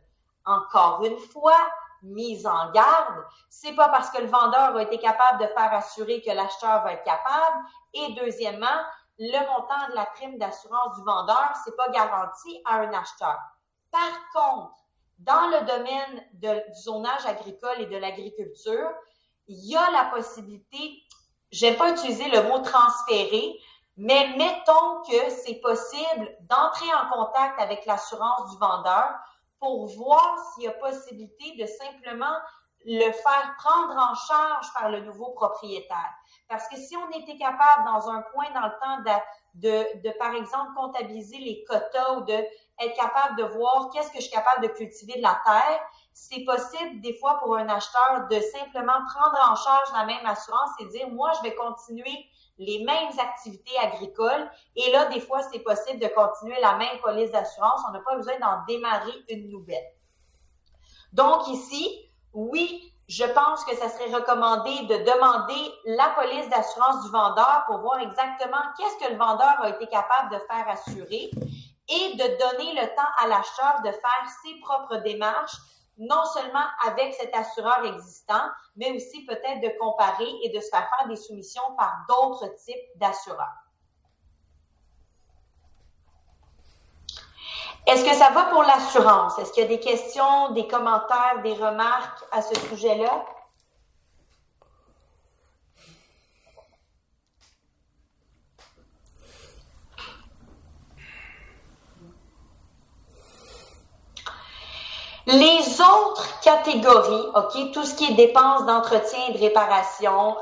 Speaker 1: Encore une fois, mise en garde, c'est pas parce que le vendeur a été capable de faire assurer que l'acheteur va être capable. Et deuxièmement, le montant de la prime d'assurance du vendeur, c'est pas garanti à un acheteur. Par contre, dans le domaine du zonage agricole et de l'agriculture, il y a la possibilité, j'aime pas utiliser le mot transférer, mais mettons que c'est possible d'entrer en contact avec l'assurance du vendeur pour voir s'il y a possibilité de simplement le faire prendre en charge par le nouveau propriétaire. Parce que si on était capable, dans un point dans le temps, de par exemple, comptabiliser les quotas ou d'être capable de voir qu'est-ce que je suis capable de cultiver de la terre, c'est possible des fois pour un acheteur de simplement prendre en charge la même assurance et dire, moi, je vais continuer les mêmes activités agricoles. Et là, des fois, c'est possible de continuer la même police d'assurance. On n'a pas besoin d'en démarrer une nouvelle. Donc ici, oui, je pense que ça serait recommandé de demander la police d'assurance du vendeur pour voir exactement qu'est-ce que le vendeur a été capable de faire assurer et de donner le temps à l'acheteur de faire ses propres démarches, non seulement avec cet assureur existant, mais aussi peut-être de comparer et de se faire des soumissions par d'autres types d'assureurs. Est-ce que ça va pour l'assurance? Est-ce qu'il y a des questions, des commentaires, des remarques à ce sujet-là? Les autres catégories, OK, tout ce qui est dépenses d'entretien et de réparation,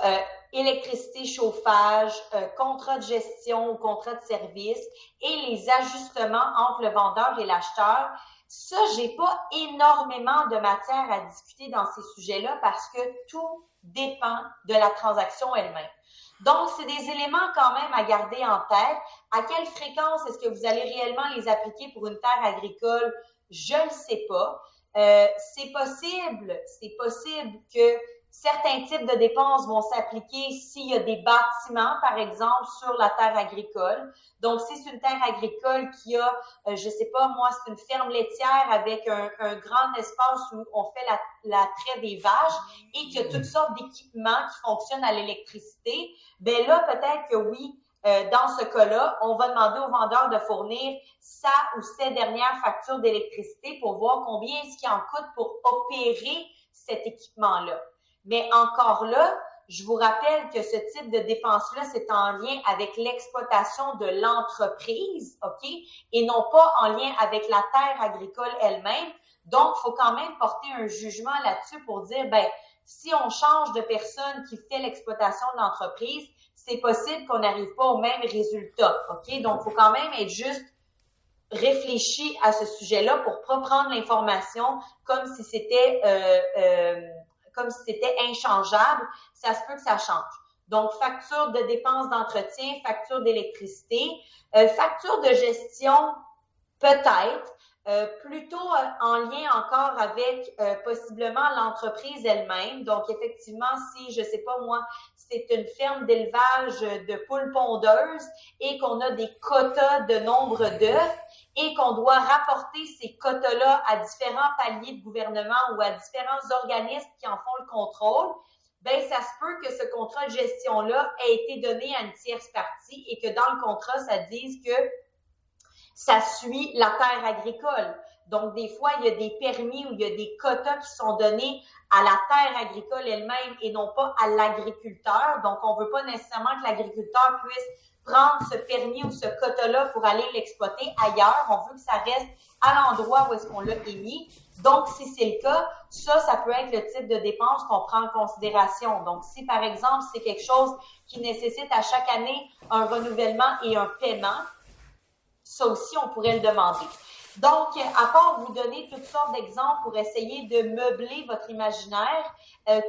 Speaker 1: électricité, chauffage, contrat de gestion ou contrat de service et les ajustements entre le vendeur et l'acheteur. Ça, j'ai pas énormément de matière à discuter dans ces sujets-là parce que tout dépend de la transaction elle-même. Donc, c'est des éléments quand même à garder en tête. À quelle fréquence est-ce que vous allez réellement les appliquer pour une terre agricole? Je ne sais pas. C'est possible que certains types de dépenses vont s'appliquer s'il y a des bâtiments, par exemple, sur la terre agricole. Donc, si c'est une terre agricole qui a, je sais pas, moi, c'est une ferme laitière avec un grand espace où on fait la traite des vaches et qu'il y a toutes sortes d'équipements qui fonctionnent à l'électricité, ben là, peut-être que oui, dans ce cas-là, on va demander au vendeur de fournir sa ou ses dernières factures d'électricité pour voir combien est-ce qu'il en coûte pour opérer cet équipement-là. Mais encore là, je vous rappelle que ce type de dépense-là, c'est en lien avec l'exploitation de l'entreprise, OK? Et non pas en lien avec la terre agricole elle-même. Donc, il faut quand même porter un jugement là-dessus pour dire, ben, si on change de personne qui fait l'exploitation de l'entreprise, c'est possible qu'on n'arrive pas au même résultat, OK? Donc, il faut quand même être juste réfléchi à ce sujet-là pour pas prendre l'information comme si c'était inchangeable. Ça se peut que ça change. Donc, facture de dépenses d'entretien, facture d'électricité, facture de gestion, peut-être. Plutôt en lien encore avec possiblement l'entreprise elle-même. Donc, effectivement, si, je sais pas moi, c'est une ferme d'élevage de poules pondeuses et qu'on a des quotas de nombre d'œufs et qu'on doit rapporter ces quotas-là à différents paliers de gouvernement ou à différents organismes qui en font le contrôle, ben ça se peut que ce contrat de gestion-là ait été donné à une tierce partie et que dans le contrat, ça dise que ça suit la terre agricole. Donc, des fois, il y a des permis ou il y a des quotas qui sont donnés à la terre agricole elle-même et non pas à l'agriculteur. Donc, on veut pas nécessairement que l'agriculteur puisse prendre ce permis ou ce quota-là pour aller l'exploiter ailleurs. On veut que ça reste à l'endroit où est-ce qu'on l'a émis. Donc, si c'est le cas, ça peut être le type de dépense qu'on prend en considération. Donc, si par exemple, c'est quelque chose qui nécessite à chaque année un renouvellement et un paiement, ça aussi, on pourrait le demander. Donc, à part vous donner toutes sortes d'exemples pour essayer de meubler votre imaginaire,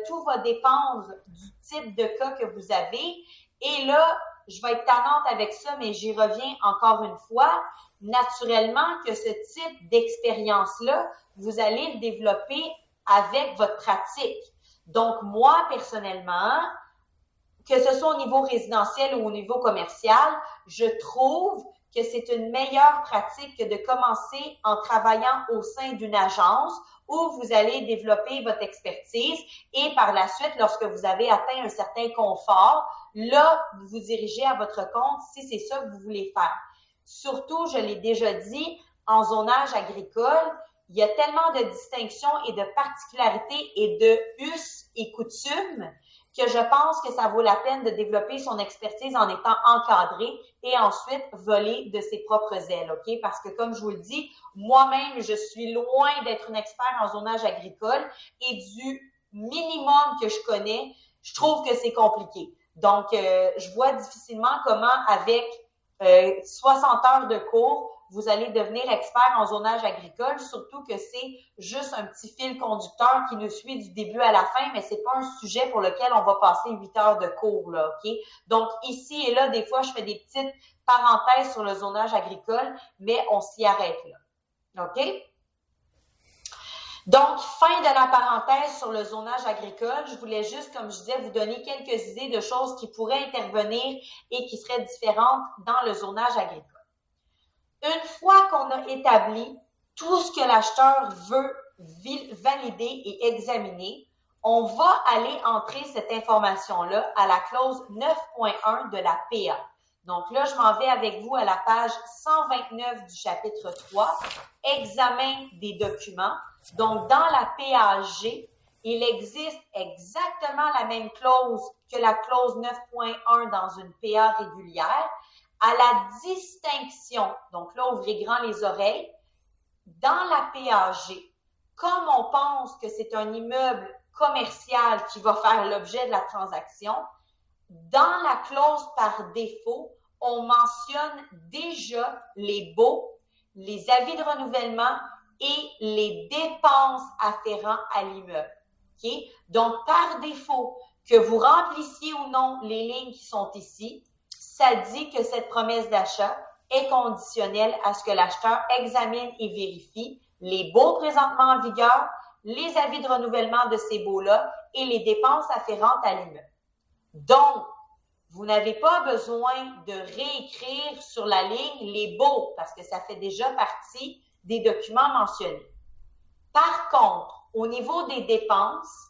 Speaker 1: tout va dépendre du type de cas que vous avez. Et là, je vais être tannante avec ça, mais j'y reviens encore une fois. Naturellement que ce type d'expérience-là, vous allez le développer avec votre pratique. Donc, moi, personnellement, que ce soit au niveau résidentiel ou au niveau commercial, je trouve que c'est une meilleure pratique que de commencer en travaillant au sein d'une agence où vous allez développer votre expertise et par la suite, lorsque vous avez atteint un certain confort, là, vous vous dirigez à votre compte si c'est ça que vous voulez faire. Surtout, je l'ai déjà dit, en zonage agricole, il y a tellement de distinctions et de particularités et de us et coutumes que je pense que ça vaut la peine de développer son expertise en étant encadré et ensuite voler de ses propres ailes, OK? Parce que comme je vous le dis, moi-même, je suis loin d'être une expert en zonage agricole et du minimum que je connais, je trouve que c'est compliqué. Donc, je vois difficilement comment avec 60 heures de cours, vous allez devenir expert en zonage agricole, surtout que c'est juste un petit fil conducteur qui nous suit du début à la fin, mais c'est pas un sujet pour lequel on va passer 8 heures de cours, là, OK? Donc, ici et là, des fois, je fais des petites parenthèses sur le zonage agricole, mais on s'y arrête là. OK? Donc, fin de la parenthèse sur le zonage agricole. Je voulais juste, comme je disais, vous donner quelques idées de choses qui pourraient intervenir et qui seraient différentes dans le zonage agricole. Une fois qu'on a établi tout ce que l'acheteur veut valider et examiner, on va aller entrer cette information-là à la clause 9.1 de la PA. Donc là, je m'en vais avec vous à la page 129 du chapitre 3, examen des documents. Donc, dans la PAG, il existe exactement la même clause que la clause 9.1 dans une PA régulière, à la distinction, donc là, ouvrez grand les oreilles, dans la PAG, comme on pense que c'est un immeuble commercial qui va faire l'objet de la transaction, dans la clause par défaut, on mentionne déjà les baux, les avis de renouvellement et les dépenses afférentes à l'immeuble. Okay? Donc, par défaut, que vous remplissiez ou non les lignes qui sont ici, ça dit que cette promesse d'achat est conditionnelle à ce que l'acheteur examine et vérifie les baux présentement en vigueur, les avis de renouvellement de ces baux-là et les dépenses afférentes à l'immeuble. Donc, vous n'avez pas besoin de réécrire sur la ligne les baux parce que ça fait déjà partie des documents mentionnés. Par contre, au niveau des dépenses,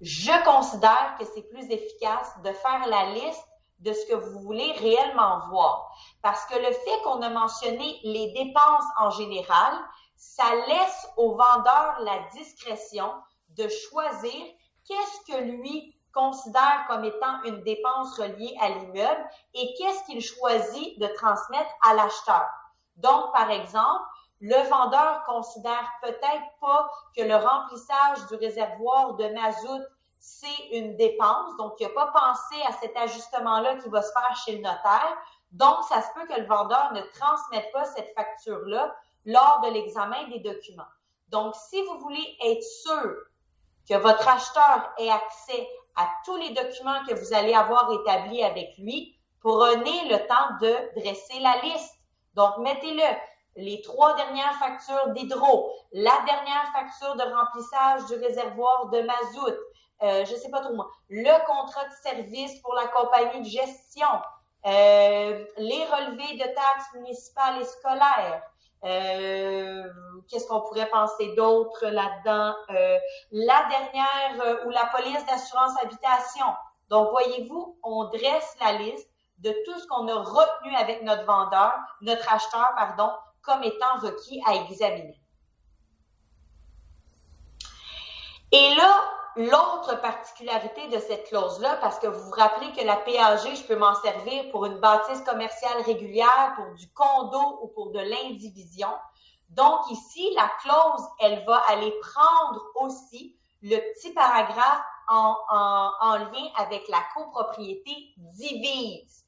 Speaker 1: je considère que c'est plus efficace de faire la liste de ce que vous voulez réellement voir. Parce que le fait qu'on a mentionné les dépenses en général, ça laisse au vendeur la discrétion de choisir qu'est-ce que lui considère comme étant une dépense reliée à l'immeuble et qu'est-ce qu'il choisit de transmettre à l'acheteur. Donc, par exemple, le vendeur considère peut-être pas que le remplissage du réservoir de mazout, c'est une dépense. Donc, il n'a pas pensé à cet ajustement-là qui va se faire chez le notaire. Donc, ça se peut que le vendeur ne transmette pas cette facture-là lors de l'examen des documents. Donc, si vous voulez être sûr que votre acheteur ait accès à tous les documents que vous allez avoir établis avec lui, prenez le temps de dresser la liste. Donc, mettez-le. Les 3 dernières factures d'hydro, la dernière facture de remplissage du réservoir de mazout, je sais pas trop moi, le contrat de service pour la compagnie de gestion, les relevés de taxes municipales et scolaires, qu'est-ce qu'on pourrait penser d'autre là-dedans? La dernière ou la police d'assurance habitation. Donc, voyez-vous, on dresse la liste de tout ce qu'on a retenu avec notre vendeur, notre acheteur, pardon, comme étant requis à examiner. Et là, l'autre particularité de cette clause-là, parce que vous vous rappelez que la PAG, je peux m'en servir pour une bâtisse commerciale régulière, pour du condo ou pour de l'indivision. Donc ici, la clause, elle va aller prendre aussi le petit paragraphe en lien avec la copropriété divise.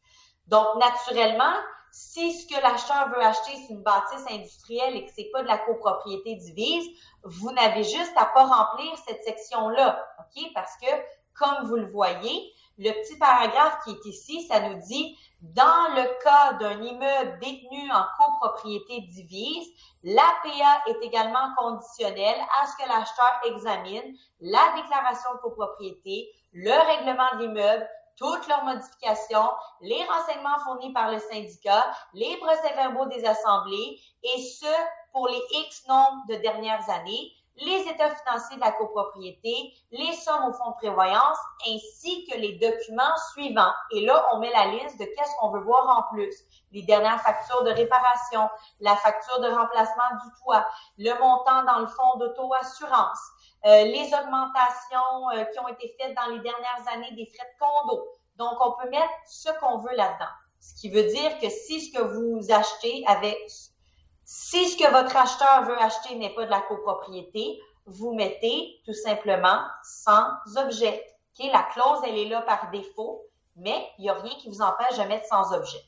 Speaker 1: Donc, naturellement, si ce que l'acheteur veut acheter, c'est une bâtisse industrielle et que c'est pas de la copropriété divise, vous n'avez juste à pas remplir cette section-là, OK? Parce que, comme vous le voyez, le petit paragraphe qui est ici, ça nous dit « Dans le cas d'un immeuble détenu en copropriété divise, l'APA est également conditionnelle à ce que l'acheteur examine la déclaration de copropriété, le règlement de l'immeuble, toutes leurs modifications, les renseignements fournis par le syndicat, les procès-verbaux des assemblées, et ce, pour les X nombre de dernières années, les états financiers de la copropriété, les sommes au fonds de prévoyance, ainsi que les documents suivants. Et là, on met la liste de qu'est-ce qu'on veut voir en plus. Les dernières factures de réparation, la facture de remplacement du toit, le montant dans le fonds d'auto-assurance, les augmentations qui ont été faites dans les dernières années des frais de condo. Donc, on peut mettre ce qu'on veut là-dedans. Ce qui veut dire que si ce que vous achetez si ce que votre acheteur veut acheter n'est pas de la copropriété, vous mettez tout simplement sans objet. Okay? La clause, elle est là par défaut, mais il n'y a rien qui vous empêche de mettre sans objet.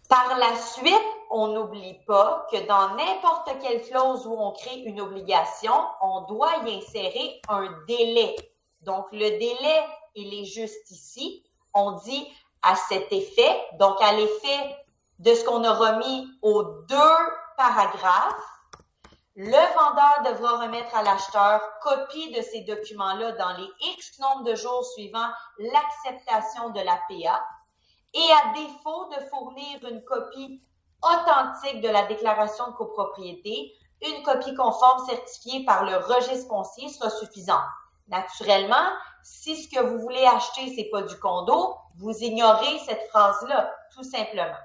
Speaker 1: Par la suite, on n'oublie pas que dans n'importe quelle clause où on crée une obligation, on doit y insérer un délai. Donc, le délai, il est juste ici. On dit à cet effet, donc à l'effet de ce qu'on a remis aux 2 paragraphes, le vendeur devra remettre à l'acheteur copie de ces documents-là dans les X nombre de jours suivant l'acceptation de la PA. Et à défaut de fournir une copie authentique de la déclaration de copropriété, une copie conforme certifiée par le registre foncier sera suffisante. Naturellement, si ce que vous voulez acheter, c'est pas du condo, vous ignorez cette phrase-là, tout simplement.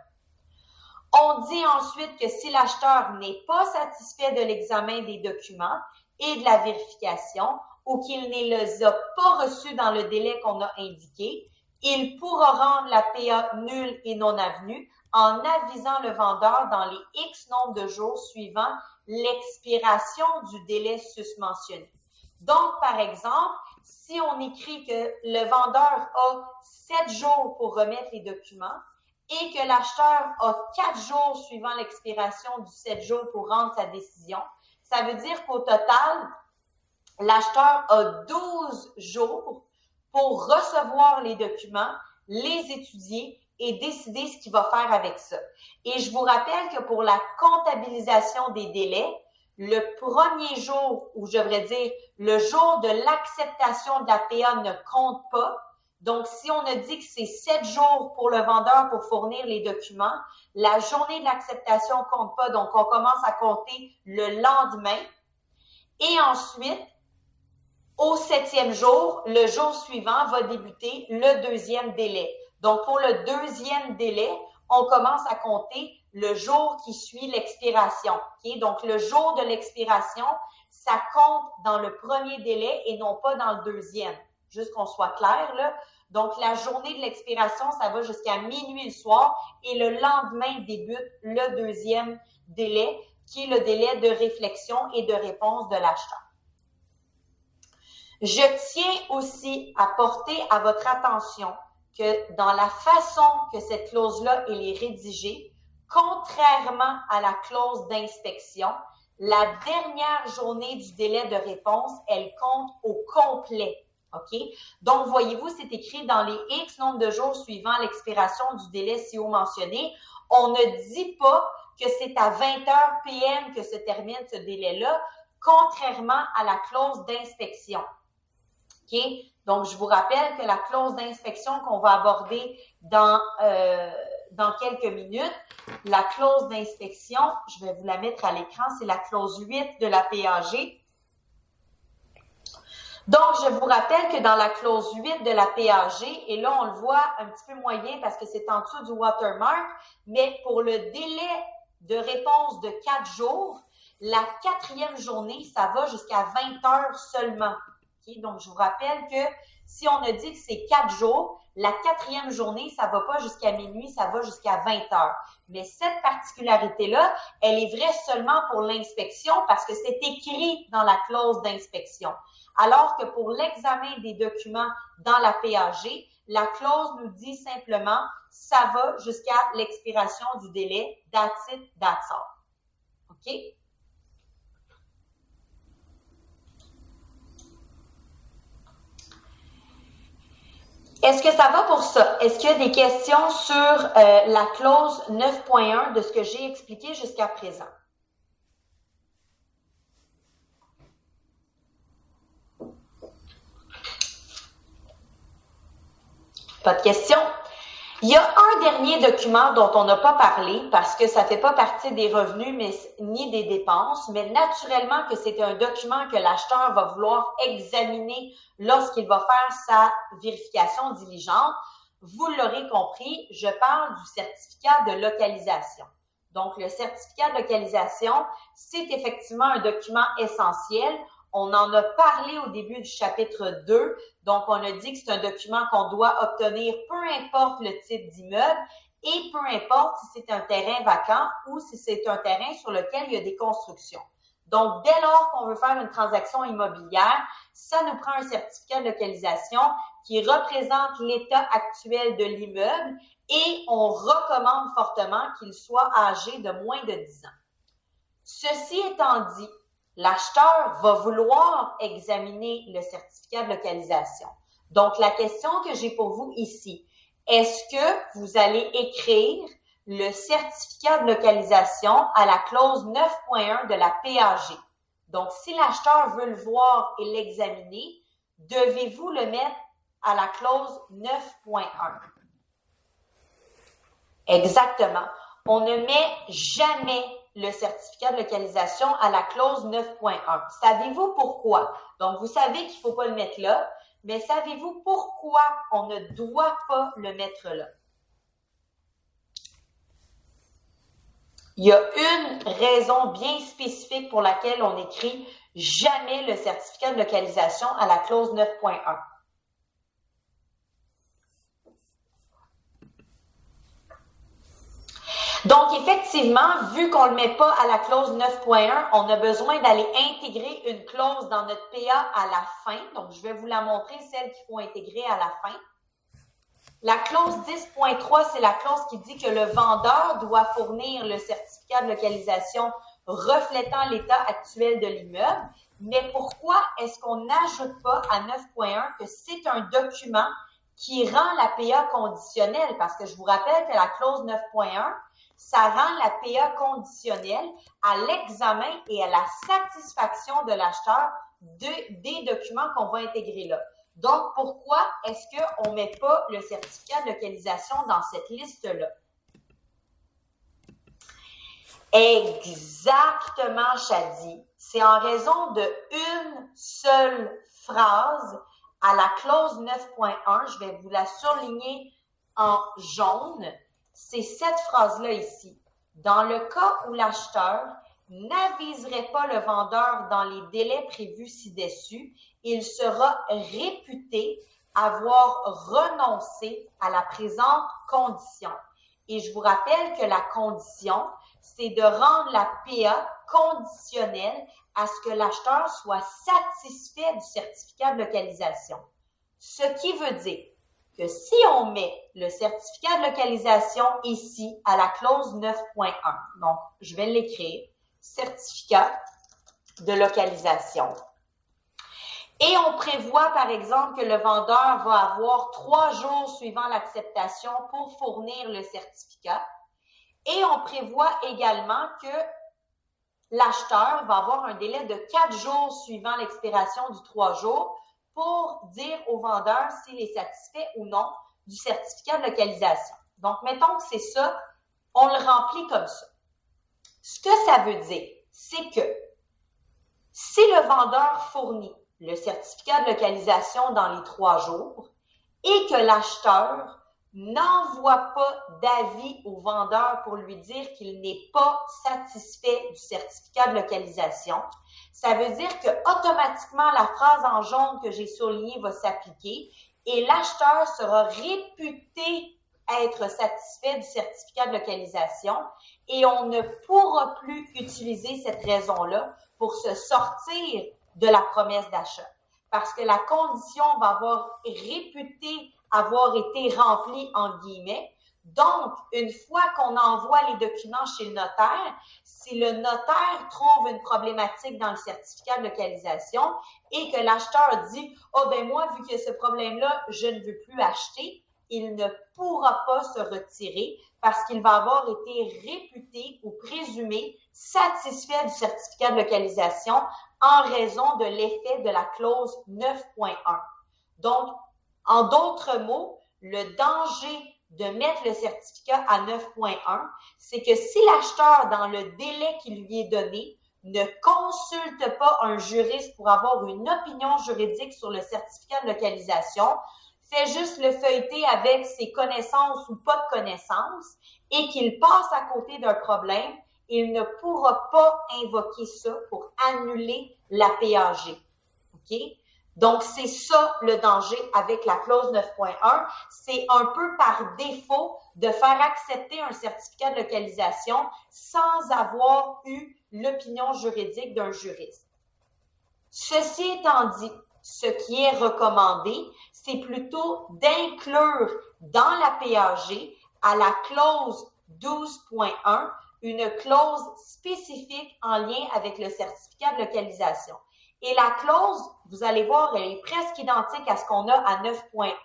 Speaker 1: On dit ensuite que si l'acheteur n'est pas satisfait de l'examen des documents et de la vérification ou qu'il ne les a pas reçus dans le délai qu'on a indiqué, il pourra rendre la PA nulle et non avenue en avisant le vendeur dans les X nombre de jours suivant l'expiration du délai susmentionné. Donc, par exemple, si on écrit que le vendeur a 7 jours pour remettre les documents et que l'acheteur a 4 jours suivant l'expiration du 7 jours pour rendre sa décision, ça veut dire qu'au total, l'acheteur a 12 jours pour recevoir les documents, les étudier et décider ce qu'il va faire avec ça. Et je vous rappelle que pour la comptabilisation des délais, le premier jour, ou je devrais dire le jour de l'acceptation de la PA ne compte pas. Donc, si on a dit que c'est 7 jours pour le vendeur pour fournir les documents, la journée de l'acceptation ne compte pas. Donc, on commence à compter le lendemain. Et ensuite, au 7e jour, le jour suivant va débuter le 2e délai. Donc, pour le 2e délai, on commence à compter le jour qui suit l'expiration. Okay? Donc, le jour de l'expiration, ça compte dans le premier délai et non pas dans le 2e. Juste qu'on soit clair, là. Donc, la journée de l'expiration, ça va jusqu'à minuit le soir et le lendemain débute le 2e délai, qui est le délai de réflexion et de réponse de l'acheteur. Je tiens aussi à porter à votre attention que dans la façon que cette clause-là est rédigée, contrairement à la clause d'inspection, la dernière journée du délai de réponse, elle compte au complet. OK? Donc, voyez-vous, c'est écrit dans les X nombre de jours suivant l'expiration du délai si haut mentionné. On ne dit pas que c'est à 20h PM que se termine ce délai-là, contrairement à la clause d'inspection. OK? Donc, je vous rappelle que la clause d'inspection qu'on va aborder dans quelques minutes, la clause d'inspection, je vais vous la mettre à l'écran, c'est la clause 8 de la PAG. Donc, je vous rappelle que dans la clause 8 de la PAG, et là, on le voit un petit peu moyen parce que c'est en dessous du watermark, mais pour le délai de réponse de 4 jours, la 4e journée, ça va jusqu'à 20 heures seulement. Okay? Donc, je vous rappelle que si on a dit que c'est 4 jours, la 4e journée, ça ne va pas jusqu'à minuit, ça va jusqu'à 20 heures. Mais cette particularité-là, elle est vraie seulement pour l'inspection parce que c'est écrit dans la clause d'inspection. Alors que pour l'examen des documents dans la PAG, la clause nous dit simplement « ça va jusqu'à l'expiration du délai, that's it, that's all ». OK? Est-ce que ça va pour ça? Est-ce qu'il y a des questions sur la clause 9.1 de ce que j'ai expliqué jusqu'à présent? Pas de questions? Il y a un dernier document dont on n'a pas parlé parce que ça ne fait pas partie des revenus ni des dépenses, mais naturellement que c'est un document que l'acheteur va vouloir examiner lorsqu'il va faire sa vérification diligente. Vous l'aurez compris, je parle du certificat de localisation. Donc, le certificat de localisation, c'est effectivement un document essentiel. On en a parlé au début du chapitre 2. Donc, on a dit que c'est un document qu'on doit obtenir peu importe le type d'immeuble et peu importe si c'est un terrain vacant ou si c'est un terrain sur lequel il y a des constructions. Donc, dès lors qu'on veut faire une transaction immobilière, ça nous prend un certificat de localisation qui représente l'état actuel de l'immeuble et on recommande fortement qu'il soit âgé de moins de 10 ans. Ceci étant dit, l'acheteur va vouloir examiner le certificat de localisation. Donc, la question que j'ai pour vous ici, est-ce que vous allez écrire le certificat de localisation à la clause 9.1 de la PAG? Donc, si l'acheteur veut le voir et l'examiner, devez-vous le mettre à la clause 9.1? Exactement. On ne met jamais le certificat de localisation à la clause 9.1. Savez-vous pourquoi? Donc, vous savez qu'il ne faut pas le mettre là, mais savez-vous pourquoi on ne doit pas le mettre là? Il y a une raison bien spécifique pour laquelle on écrit jamais le certificat de localisation à la clause 9.1. Donc, effectivement, vu qu'on ne le met pas à la clause 9.1, on a besoin d'aller intégrer une clause dans notre PA à la fin. Donc, je vais vous la montrer, celle qu'il faut intégrer à la fin. La clause 10.3, c'est la clause qui dit que le vendeur doit fournir le certificat de localisation reflétant l'état actuel de l'immeuble. Mais pourquoi est-ce qu'on n'ajoute pas à 9.1 que c'est un document qui rend la PA conditionnelle? Parce que je vous rappelle que la clause 9.1, ça rend la PA conditionnelle à l'examen et à la satisfaction de l'acheteur des documents qu'on va intégrer là. Donc, pourquoi est-ce qu'on ne met pas le certificat de localisation dans cette liste-là? Exactement, Chadi. C'est en raison d'une seule phrase à la clause 9.1. Je vais vous la surligner en jaune. C'est cette phrase-là ici. Dans le cas où l'acheteur n'aviserait pas le vendeur dans les délais prévus ci-dessus, il sera réputé avoir renoncé à la présente condition. Et je vous rappelle que la condition, c'est de rendre la PA conditionnelle à ce que l'acheteur soit satisfait du certificat de localisation. Ce qui veut dire que si on met le certificat de localisation ici à la clause 9.1, donc je vais l'écrire, certificat de localisation. Et on prévoit, par exemple, que le vendeur va avoir 3 jours suivant l'acceptation pour fournir le certificat. Et on prévoit également que l'acheteur va avoir un délai de 4 jours suivant l'expiration du 3 jours pour dire au vendeur s'il est satisfait ou non du certificat de localisation. Donc, mettons que c'est ça, on le remplit comme ça. Ce que ça veut dire, c'est que si le vendeur fournit le certificat de localisation dans les 3 jours et que l'acheteur n'envoie pas d'avis au vendeur pour lui dire qu'il n'est pas satisfait du certificat de localisation, ça veut dire que automatiquement la phrase en jaune que j'ai soulignée va s'appliquer et l'acheteur sera réputé être satisfait du certificat de localisation et on ne pourra plus utiliser cette raison-là pour se sortir de la promesse d'achat. Parce que la condition va avoir réputé avoir été remplie en guillemets. Donc, une fois qu'on envoie les documents chez le notaire, si le notaire trouve une problématique dans le certificat de localisation et que l'acheteur dit « Ah ben moi, vu qu'il y a ce problème-là, je ne veux plus acheter », il ne pourra pas se retirer parce qu'il va avoir été réputé ou présumé satisfait du certificat de localisation en raison de l'effet de la clause 9.1. Donc, en d'autres mots, le danger de mettre le certificat à 9.1, c'est que si l'acheteur, dans le délai qui lui est donné, ne consulte pas un juriste pour avoir une opinion juridique sur le certificat de localisation, fait juste le feuilleter avec ses connaissances ou pas de connaissances et qu'il passe à côté d'un problème, il ne pourra pas invoquer ça pour annuler la PAG. OK? Donc, c'est ça le danger avec la clause 9.1. C'est un peu par défaut de faire accepter un certificat de localisation sans avoir eu l'opinion juridique d'un juriste. Ceci étant dit, ce qui est recommandé, c'est plutôt d'inclure dans la PAG à la clause 12.1 une clause spécifique en lien avec le certificat de localisation. Et la clause, vous allez voir, elle est presque identique à ce qu'on a à 9.1,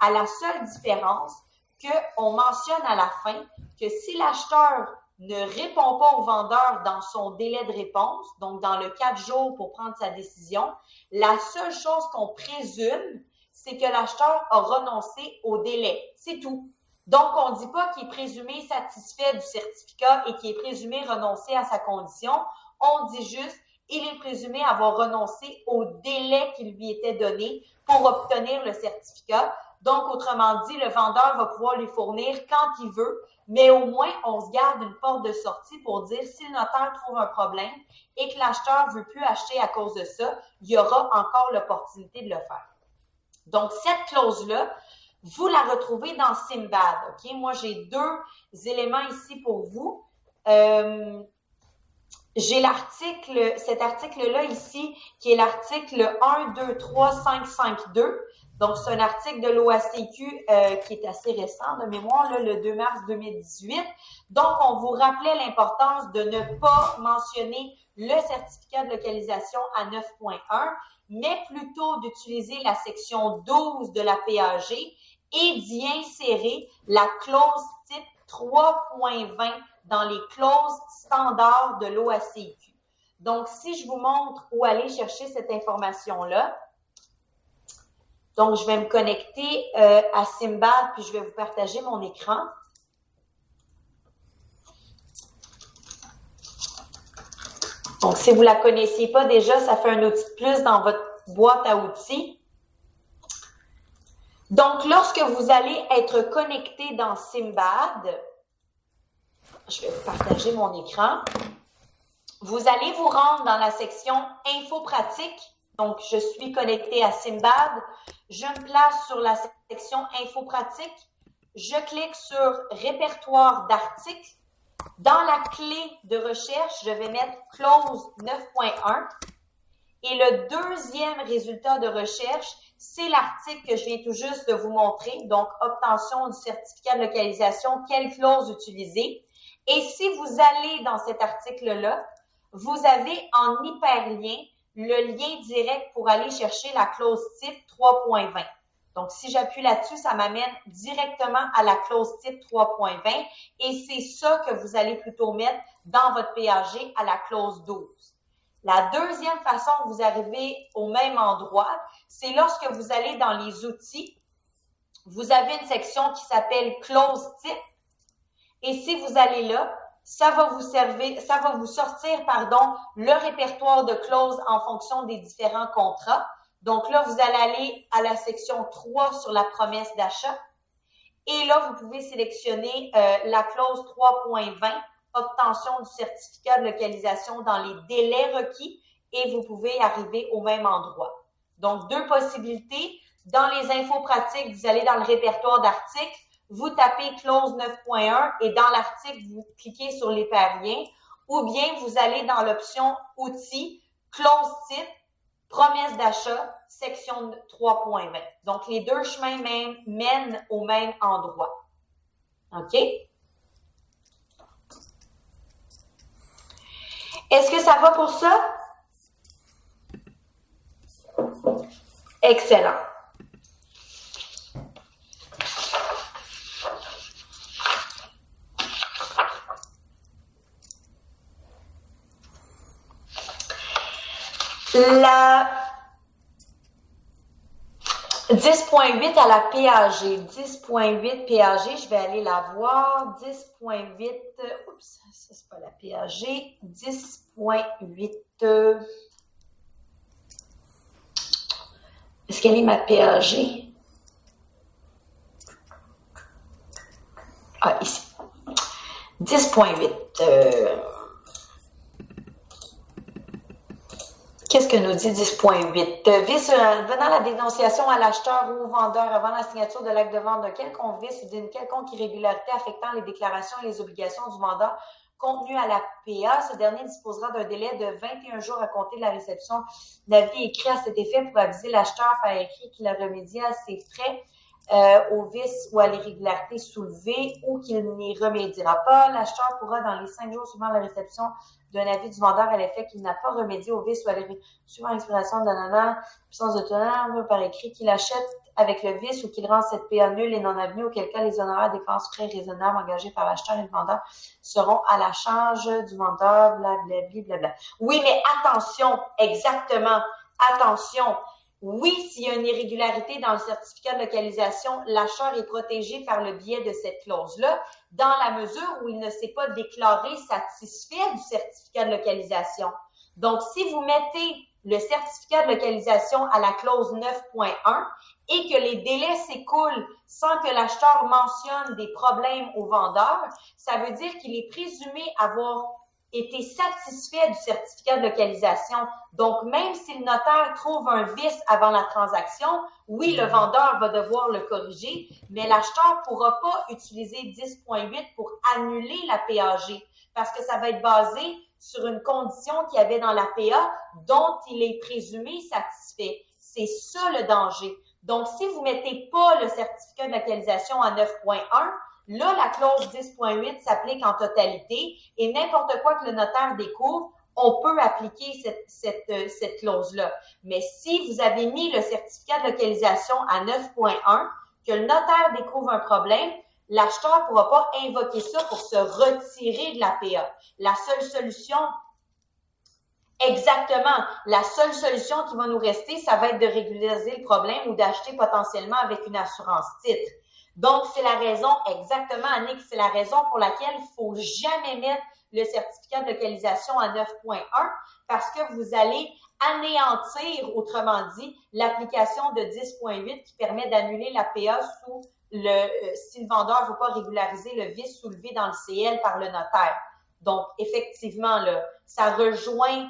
Speaker 1: à la seule différence qu'on mentionne à la fin que si l'acheteur ne répond pas au vendeur dans son délai de réponse, donc dans le 4 jours pour prendre sa décision, la seule chose qu'on présume, c'est que l'acheteur a renoncé au délai. C'est tout. Donc, on ne dit pas qu'il est présumé satisfait du certificat et qu'il est présumé renoncer à sa condition. On dit juste il est présumé avoir renoncé au délai qui lui était donné pour obtenir le certificat. Donc, autrement dit, le vendeur va pouvoir lui fournir quand il veut, mais au moins, on se garde une porte de sortie pour dire si le notaire trouve un problème et que l'acheteur ne veut plus acheter à cause de ça, il y aura encore l'opportunité de le faire. Donc, cette clause-là vous la retrouvez dans Simbad. OK? Moi, j'ai deux éléments ici pour vous. J'ai cet article-là ici, qui est l'article 1.2.3.5.5.2. Donc, c'est un article de l'OACQ qui est assez récent de mémoire, là, le 2 mars 2018. Donc, on vous rappelait l'importance de ne pas mentionner le certificat de localisation à 9.1, mais plutôt d'utiliser la section 12 de la PAG et d'y insérer la clause type 3.20 dans les clauses standards de l'OACQ. Donc, si je vous montre où aller chercher cette information-là, donc je vais me connecter à Simbad, puis je vais vous partager mon écran. Donc, si vous ne la connaissiez pas déjà, ça fait un outil de plus dans votre boîte à outils. Donc, lorsque vous allez être connecté dans Simbad, je vais vous partager mon écran. Vous allez vous rendre dans la section Info pratique. Donc, je suis connectée à Simbad. Je me place sur la section Info pratique. Je clique sur Répertoire d'articles. Dans la clé de recherche, je vais mettre clause 9.1. Et le deuxième résultat de recherche, c'est l'article que je viens tout juste de vous montrer. Donc, obtention du certificat de localisation, quelle clause utiliser. Et si vous allez dans cet article-là, vous avez en hyperlien le lien direct pour aller chercher la clause type 3.20. Donc, si j'appuie là-dessus, ça m'amène directement à la clause type 3.20 et c'est ça que vous allez plutôt mettre dans votre PAG à la clause 12. La deuxième façon que vous arrivez au même endroit, c'est lorsque vous allez dans les outils, vous avez une section qui s'appelle clause type et si vous allez là, ça va vous sortir, le répertoire de clauses en fonction des différents contrats. Donc là, vous allez aller à la section 3 sur la promesse d'achat. Et là, vous pouvez sélectionner la clause 3.20, obtention du certificat de localisation dans les délais requis et vous pouvez arriver au même endroit. Donc, deux possibilités. Dans les infos pratiques, vous allez dans le répertoire d'articles, vous tapez clause 9.1 et dans l'article, vous cliquez sur l'hyperlien ou bien vous allez dans l'option outils, clause type, promesse d'achat, section 3.20. Donc, les deux chemins mènent au même endroit. OK? Est-ce que ça va pour ça? Excellent. La 10.8 à la PAG. 10.8 PAG, je vais aller la voir. 10.8, oups, ça c'est pas la PAG. 10.8. Est-ce qu'elle est ma PAG? Ah, ici. 10.8. Qu'est-ce que nous dit 10.8? Vice venant la dénonciation à l'acheteur ou au vendeur avant la signature de l'acte de vente d'un quelconque vice ou d'une quelconque irrégularité affectant les déclarations et les obligations du vendeur contenues à la PA, ce dernier disposera d'un délai de 21 jours à compter de la réception d'avis écrit à cet effet pour aviser l'acheteur par écrit qu'il a remédié à ses frais au vice ou à l'irrégularité soulevée ou qu'il n'y remédiera pas. L'acheteur pourra, dans les 5 jours suivant la réception d'un avis du vendeur à l'effet qu'il n'a pas remédié au vice ou à suivant l'expiration d'un puissance de teneur par écrit qu'il achète avec le vice ou qu'il rend cette PA nulle et non avenue, auquel cas les honoraires, dépenses, frais raisonnables engagés par l'acheteur et le vendeur seront à la charge du vendeur, blablabla. Oui, mais attention, exactement, attention. Oui, s'il y a une irrégularité dans le certificat de localisation, l'acheteur est protégé par le biais de cette clause-là, dans la mesure où il ne s'est pas déclaré satisfait du certificat de localisation. Donc, si vous mettez le certificat de localisation à la clause 9.1 et que les délais s'écoulent sans que l'acheteur mentionne des problèmes au vendeur, ça veut dire qu'il est présumé avoir été satisfait du certificat de localisation. Donc, même si le notaire trouve un vice avant la transaction, oui, le vendeur va devoir le corriger, mais l'acheteur ne pourra pas utiliser 10.8 pour annuler la PAG parce que ça va être basé sur une condition qu'il y avait dans la PA dont il est présumé satisfait. C'est ça le danger. Donc, si vous ne mettez pas le certificat de localisation à 9.1, là, la clause 10.8 s'applique en totalité et n'importe quoi que le notaire découvre, on peut appliquer cette clause-là. Mais si vous avez mis le certificat de localisation à 9.1, que le notaire découvre un problème, l'acheteur ne pourra pas invoquer ça pour se retirer de la PA. La seule solution, exactement, la seule solution qui va nous rester, ça va être de régulariser le problème ou d'acheter potentiellement avec une assurance titre. Donc, c'est la raison, exactement, Annick, c'est la raison pour laquelle il ne faut jamais mettre le certificat de localisation à 9.1 parce que vous allez anéantir, autrement dit, l'application de 10.8 qui permet d'annuler la PA si le vendeur ne veut pas régulariser le vice soulevé dans le CL par le notaire. Donc, effectivement, là, ça rejoint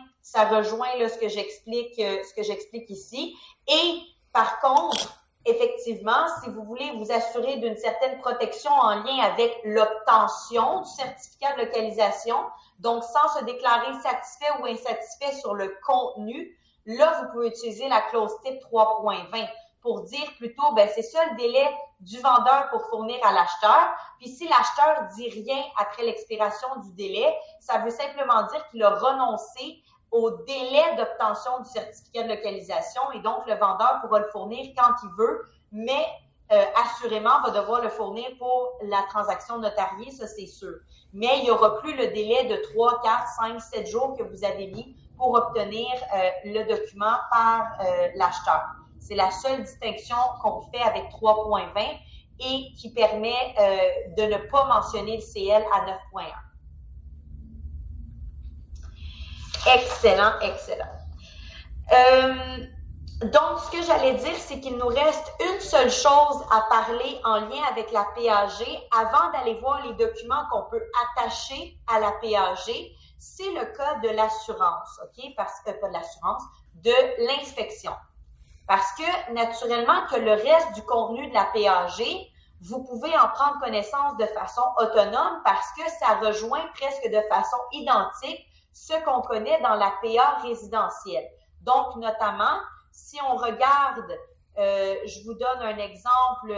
Speaker 1: là, ce que j'explique ici. Et par contre, effectivement, si vous voulez vous assurer d'une certaine protection en lien avec l'obtention du certificat de localisation, donc sans se déclarer satisfait ou insatisfait sur le contenu, là, vous pouvez utiliser la clause type 3.20 pour dire plutôt, ben c'est ça le délai du vendeur pour fournir à l'acheteur. Puis si l'acheteur dit rien après l'expiration du délai, ça veut simplement dire qu'il a renoncé au délai d'obtention du certificat de localisation et donc le vendeur pourra le fournir quand il veut, mais assurément va devoir le fournir pour la transaction notariée, ça c'est sûr. Mais il n'y aura plus le délai de 3, 4, 5, 7 jours que vous avez mis pour obtenir le document par l'acheteur. C'est la seule distinction qu'on fait avec 3.20 et qui permet de ne pas mentionner le CL à 9.1. Excellent, excellent. Donc, ce que j'allais dire, c'est qu'il nous reste une seule chose à parler en lien avec la PAG avant d'aller voir les documents qu'on peut attacher à la PAG. C'est le cas de l'assurance, OK? Parce que, pas de l'assurance, de l'inspection. Parce que, naturellement, que le reste du contenu de la PAG, vous pouvez en prendre connaissance de façon autonome parce que ça rejoint presque de façon identique ce qu'on connaît dans la PA résidentielle. Donc, notamment, si on regarde, je vous donne un exemple,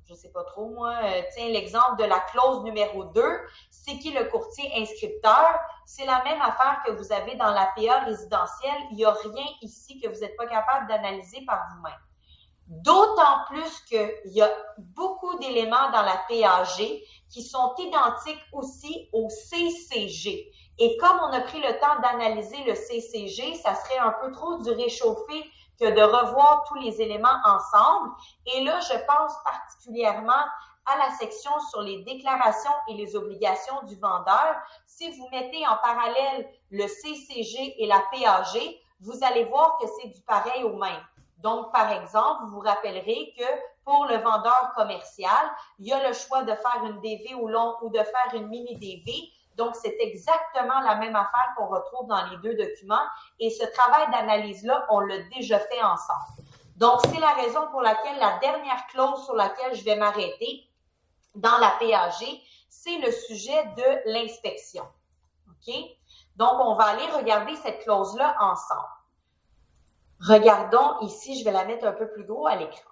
Speaker 1: je sais pas trop moi, tiens, l'exemple de la clause numéro 2, c'est qui le courtier inscripteur? C'est la même affaire que vous avez dans la PA résidentielle. Il n'y a rien ici que vous n'êtes pas capable d'analyser par vous-même. D'autant plus qu'il y a beaucoup d'éléments dans la PAG qui sont identiques aussi au CCG. Et comme on a pris le temps d'analyser le CCG, ça serait un peu trop du réchauffé que de revoir tous les éléments ensemble. Et là, je pense particulièrement à la section sur les déclarations et les obligations du vendeur. Si vous mettez en parallèle le CCG et la PAG, vous allez voir que c'est du pareil au même. Donc, par exemple, vous vous rappellerez que pour le vendeur commercial, il y a le choix de faire une DV au long ou de faire une mini-DV. Donc, c'est exactement la même affaire qu'on retrouve dans les deux documents. Et ce travail d'analyse-là, on l'a déjà fait ensemble. Donc, c'est la raison pour laquelle la dernière clause sur laquelle je vais m'arrêter dans la PAG, c'est le sujet de l'inspection. OK? Donc, on va aller regarder cette clause-là ensemble. Regardons ici, je vais la mettre un peu plus gros à l'écran.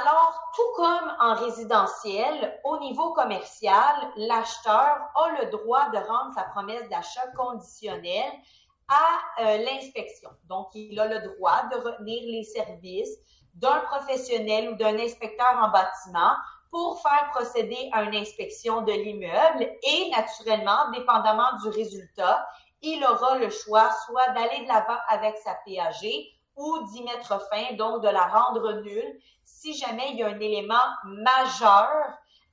Speaker 1: Alors, tout comme en résidentiel, au niveau commercial, l'acheteur a le droit de rendre sa promesse d'achat conditionnelle à l'inspection. Donc, il a le droit de retenir les services d'un professionnel ou d'un inspecteur en bâtiment pour faire procéder à une inspection de l'immeuble et, naturellement, dépendamment du résultat, il aura le choix soit d'aller de l'avant avec sa PAG ou d'y mettre fin, donc de la rendre nulle, si jamais il y a un élément majeur,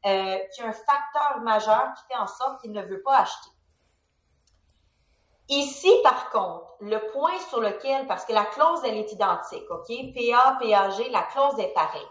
Speaker 1: qui est un facteur majeur qui fait en sorte qu'il ne veut pas acheter. Ici, par contre, le point sur lequel, parce que la clause, elle est identique, OK? PA, PAG, la clause est pareille.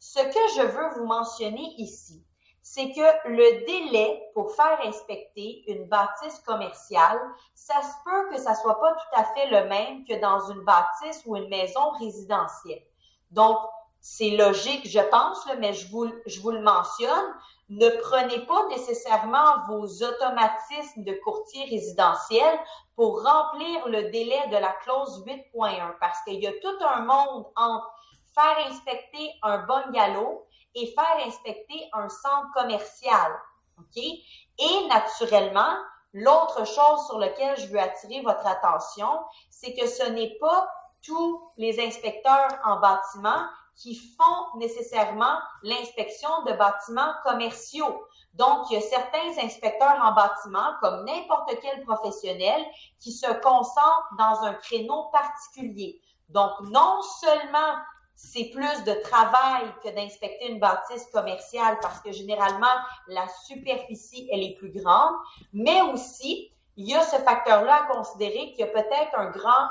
Speaker 1: Ce que je veux vous mentionner ici, c'est que le délai pour faire inspecter une bâtisse commerciale, ça se peut que ça soit pas tout à fait le même que dans une bâtisse ou une maison résidentielle. Donc, c'est logique, je pense, là, mais je vous le mentionne. Ne prenez pas nécessairement vos automatismes de courtier résidentiel pour remplir le délai de la clause 8.1 parce qu'il y a tout un monde entre faire inspecter un bungalow et faire inspecter un centre commercial. OK? Et naturellement, l'autre chose sur laquelle je veux attirer votre attention, c'est que ce n'est pas tous les inspecteurs en bâtiment qui font nécessairement l'inspection de bâtiments commerciaux. Donc, il y a certains inspecteurs en bâtiment, comme n'importe quel professionnel, qui se concentrent dans un créneau particulier. Donc, non seulement c'est plus de travail que d'inspecter une bâtisse commerciale parce que généralement, la superficie, elle est plus grande, mais aussi, il y a ce facteur-là à considérer qu'il y a peut-être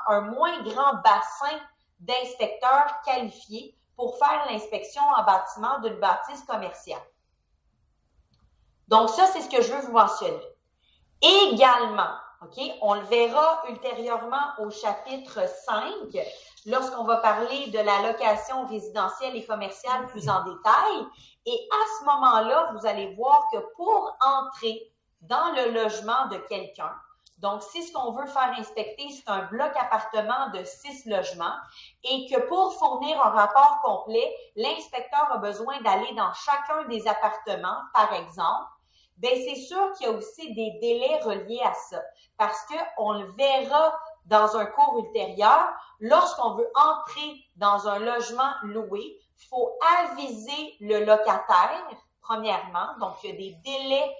Speaker 1: un moins grand bassin d'inspecteurs qualifiés pour faire l'inspection en bâtiment d'une bâtisse commerciale. Donc, ça, c'est ce que je veux vous mentionner. Également, OK, on le verra ultérieurement au chapitre 5, lorsqu'on va parler de la location résidentielle et commerciale plus en détail. Et à ce moment-là, vous allez voir que pour entrer dans le logement de quelqu'un, donc, si ce qu'on veut faire inspecter, c'est un bloc appartement de 6 logements et que pour fournir un rapport complet, l'inspecteur a besoin d'aller dans chacun des appartements, par exemple, bien, c'est sûr qu'il y a aussi des délais reliés à ça parce qu'on le verra dans un cours ultérieur. Lorsqu'on veut entrer dans un logement loué, il faut aviser le locataire, premièrement. Donc, il y a des délais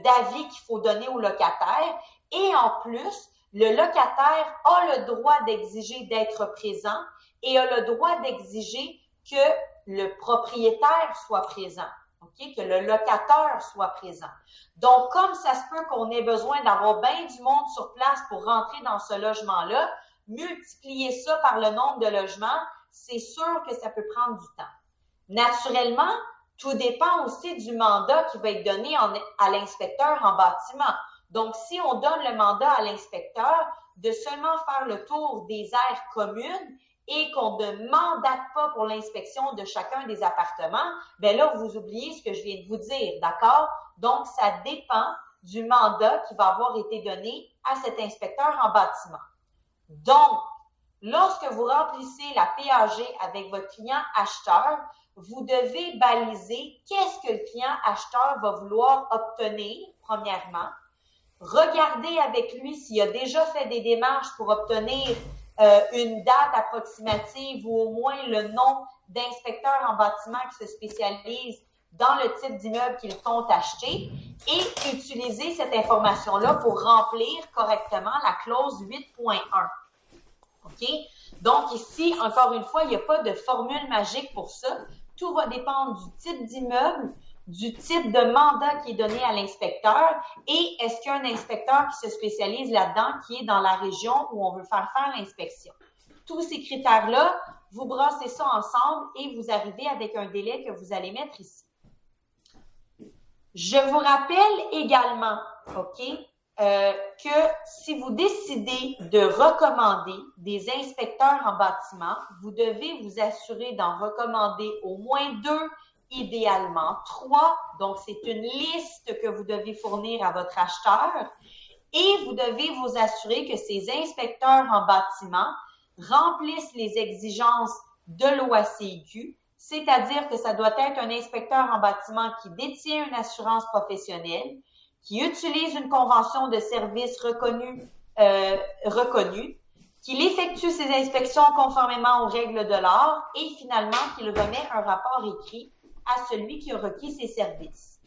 Speaker 1: d'avis qu'il faut donner au locataire. Et en plus, le locataire a le droit d'exiger d'être présent et a le droit d'exiger que le propriétaire soit présent, okay? Que le locataire soit présent. Donc, comme ça se peut qu'on ait besoin d'avoir bien du monde sur place pour rentrer dans ce logement-là, multiplier ça par le nombre de logements, c'est sûr que ça peut prendre du temps. Naturellement, tout dépend aussi du mandat qui va être donné à l'inspecteur en bâtiment. Donc, si on donne le mandat à l'inspecteur de seulement faire le tour des aires communes et qu'on ne mandate pas pour l'inspection de chacun des appartements, bien là, vous oubliez ce que je viens de vous dire, d'accord? Donc, ça dépend du mandat qui va avoir été donné à cet inspecteur en bâtiment. Donc, lorsque vous remplissez la PAG avec votre client acheteur, vous devez baliser qu'est-ce que le client acheteur va vouloir obtenir, premièrement. Regardez avec lui s'il a déjà fait des démarches pour obtenir une date approximative ou au moins le nom d'inspecteur en bâtiment qui se spécialise dans le type d'immeuble qu'il compte acheter et utiliser cette information-là pour remplir correctement la clause 8.1. OK? Donc ici, encore une fois, il n'y a pas de formule magique pour ça. Tout va dépendre du type d'immeuble, du type de mandat qui est donné à l'inspecteur et est-ce qu'il y a un inspecteur qui se spécialise là-dedans, qui est dans la région où on veut faire l'inspection. Tous ces critères-là, vous brassez ça ensemble et vous arrivez avec un délai que vous allez mettre ici. Je vous rappelle également, OK, que si vous décidez de recommander des inspecteurs en bâtiment, vous devez vous assurer d'en recommander au moins 2, idéalement 3. Donc, c'est une liste que vous devez fournir à votre acheteur et vous devez vous assurer que ces inspecteurs en bâtiment remplissent les exigences de l'OACIQ, c'est-à-dire que ça doit être un inspecteur en bâtiment qui détient une assurance professionnelle, qui utilise une convention de service reconnue, qu'il effectue ses inspections conformément aux règles de l'art et finalement qu'il remet un rapport écrit à celui qui a requis ses services.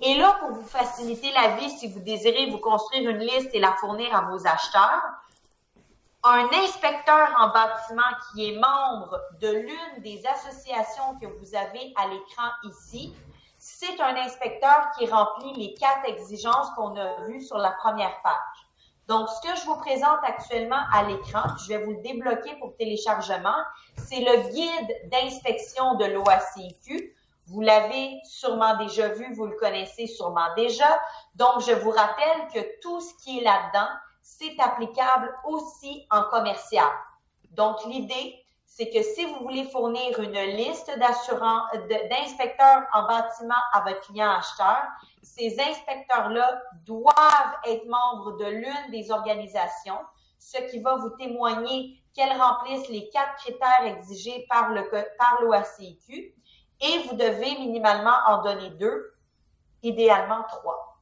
Speaker 1: Et là, pour vous faciliter la vie, si vous désirez vous construire une liste et la fournir à vos acheteurs, un inspecteur en bâtiment qui est membre de l'une des associations que vous avez à l'écran ici, c'est un inspecteur qui remplit les 4 exigences qu'on a vues sur la première page. Donc, ce que je vous présente actuellement à l'écran, je vais vous le débloquer pour téléchargement, c'est le guide d'inspection de l'OACIQ. Vous l'avez sûrement déjà vu, vous le connaissez sûrement déjà. Donc, je vous rappelle que tout ce qui est là-dedans, c'est applicable aussi en commercial. Donc, l'idée, c'est que si vous voulez fournir une liste d'inspecteurs en bâtiment à votre client acheteur, ces inspecteurs-là doivent être membres de l'une des organisations, ce qui va vous témoigner qu'elles remplissent les 4 critères exigés par l'OACIQ et vous devez minimalement en donner 2, idéalement 3.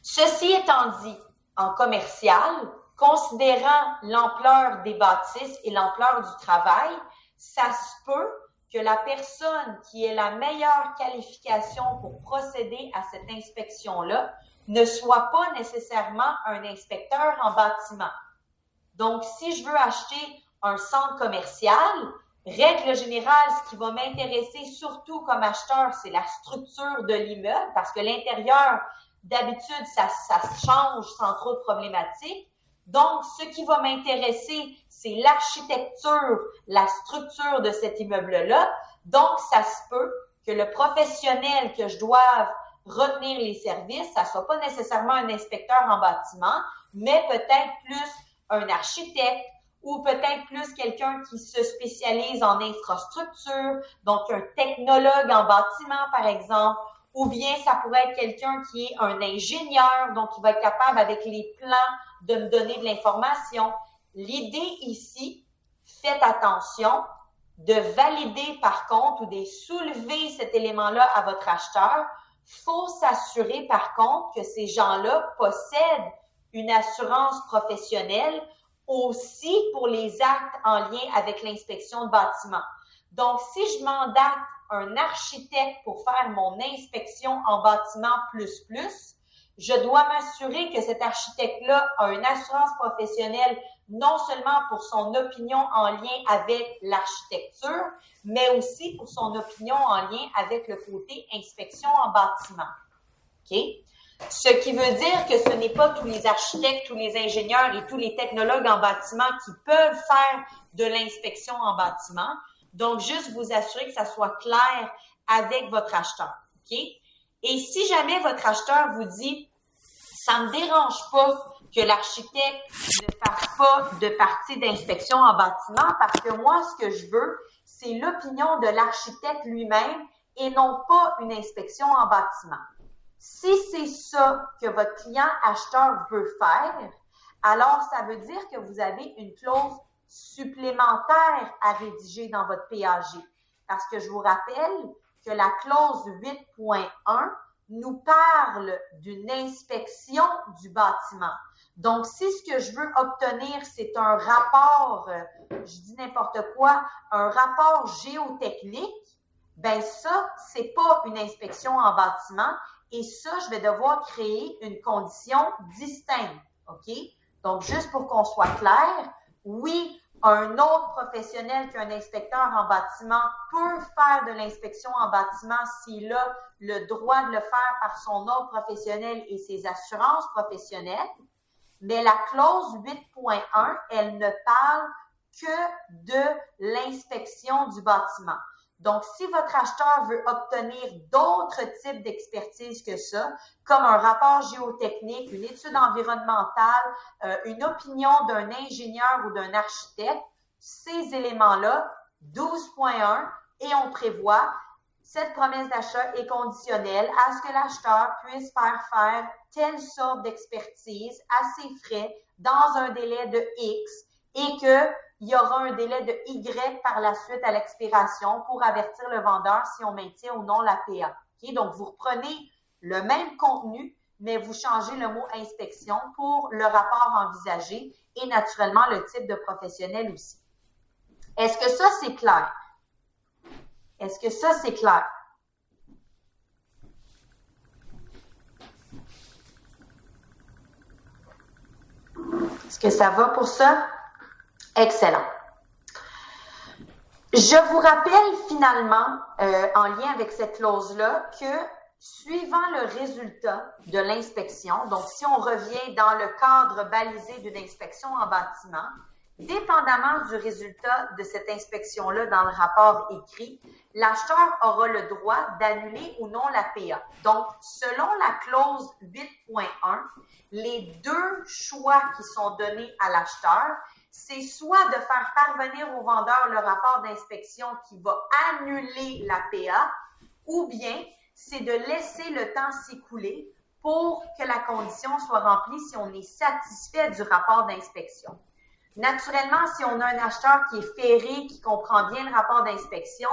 Speaker 1: Ceci étant dit, en commercial, considérant l'ampleur des bâtisses et l'ampleur du travail, ça se peut que la personne qui ait la meilleure qualification pour procéder à cette inspection-là ne soit pas nécessairement un inspecteur en bâtiment. Donc, si je veux acheter un centre commercial, règle générale, ce qui va m'intéresser surtout comme acheteur, c'est la structure de l'immeuble parce que l'intérieur, d'habitude, ça change sans trop de problématiques. Donc, ce qui va m'intéresser, c'est l'architecture, la structure de cet immeuble-là. Donc, ça se peut que le professionnel que je doive retenir les services, ça ne soit pas nécessairement un inspecteur en bâtiment, mais peut-être plus un architecte ou peut-être plus quelqu'un qui se spécialise en infrastructure, donc un technologue en bâtiment, par exemple, ou bien ça pourrait être quelqu'un qui est un ingénieur, donc qui va être capable avec les plans de me donner de l'information. L'idée ici, faites attention de valider par contre ou de soulever cet élément-là à votre acheteur. Il faut s'assurer par contre que ces gens-là possèdent une assurance professionnelle aussi pour les actes en lien avec l'inspection de bâtiment. Donc, si je mandate un architecte pour faire mon inspection en bâtiment plus, je dois m'assurer que cet architecte-là a une assurance professionnelle non seulement pour son opinion en lien avec l'architecture, mais aussi pour son opinion en lien avec le côté inspection en bâtiment. OK? Ce qui veut dire que ce n'est pas tous les architectes, tous les ingénieurs et tous les technologues en bâtiment qui peuvent faire de l'inspection en bâtiment. Donc, juste vous assurer que ça soit clair avec votre acheteur. OK? Et si jamais votre acheteur vous dit « ça me dérange pas que l'architecte ne fasse pas de partie d'inspection en bâtiment parce que moi, ce que je veux, c'est l'opinion de l'architecte lui-même et non pas une inspection en bâtiment. » Si c'est ça que votre client acheteur veut faire, alors ça veut dire que vous avez une clause supplémentaire à rédiger dans votre PAG. Parce que je vous rappelle que la clause 8.1 nous parle d'une inspection du bâtiment. Donc, si ce que je veux obtenir, c'est un rapport, je dis n'importe quoi, un rapport géotechnique, ben ça, c'est pas une inspection en bâtiment. Et ça, je vais devoir créer une condition distincte, OK? Donc, juste pour qu'on soit clair, oui, un autre professionnel qu'un inspecteur en bâtiment peut faire de l'inspection en bâtiment s'il a le droit de le faire par son ordre professionnel et ses assurances professionnelles. Mais la clause 8.1, elle ne parle que de l'inspection du bâtiment. Donc, si votre acheteur veut obtenir d'autres types d'expertise que ça, comme un rapport géotechnique, une étude environnementale, une opinion d'un ingénieur ou d'un architecte, ces éléments-là, 12.1, et on prévoit cette promesse d'achat est conditionnelle à ce que l'acheteur puisse faire telle sorte d'expertise à ses frais dans un délai de X et qu'il y aura un délai de Y par la suite à l'expiration pour avertir le vendeur si on maintient ou non la PA. Okay? Donc, vous reprenez le même contenu, mais vous changez le mot inspection pour le rapport envisagé et naturellement le type de professionnel aussi. Est-ce que ça, c'est clair? Est-ce que ça, c'est clair? Est-ce que ça va pour ça? Excellent. Je vous rappelle finalement, en lien avec cette clause-là, que suivant le résultat de l'inspection, donc si on revient dans le cadre balisé d'une inspection en bâtiment, Dépendamment du résultat de cette inspection-là dans le rapport écrit, l'acheteur aura le droit d'annuler ou non la PA. Donc, selon la clause 8.1, les deux choix qui sont donnés à l'acheteur, c'est soit de faire parvenir au vendeur le rapport d'inspection qui va annuler la PA, ou bien c'est de laisser le temps s'écouler pour que la condition soit remplie si on est satisfait du rapport d'inspection. Naturellement, si on a un acheteur qui est ferré, qui comprend bien le rapport d'inspection,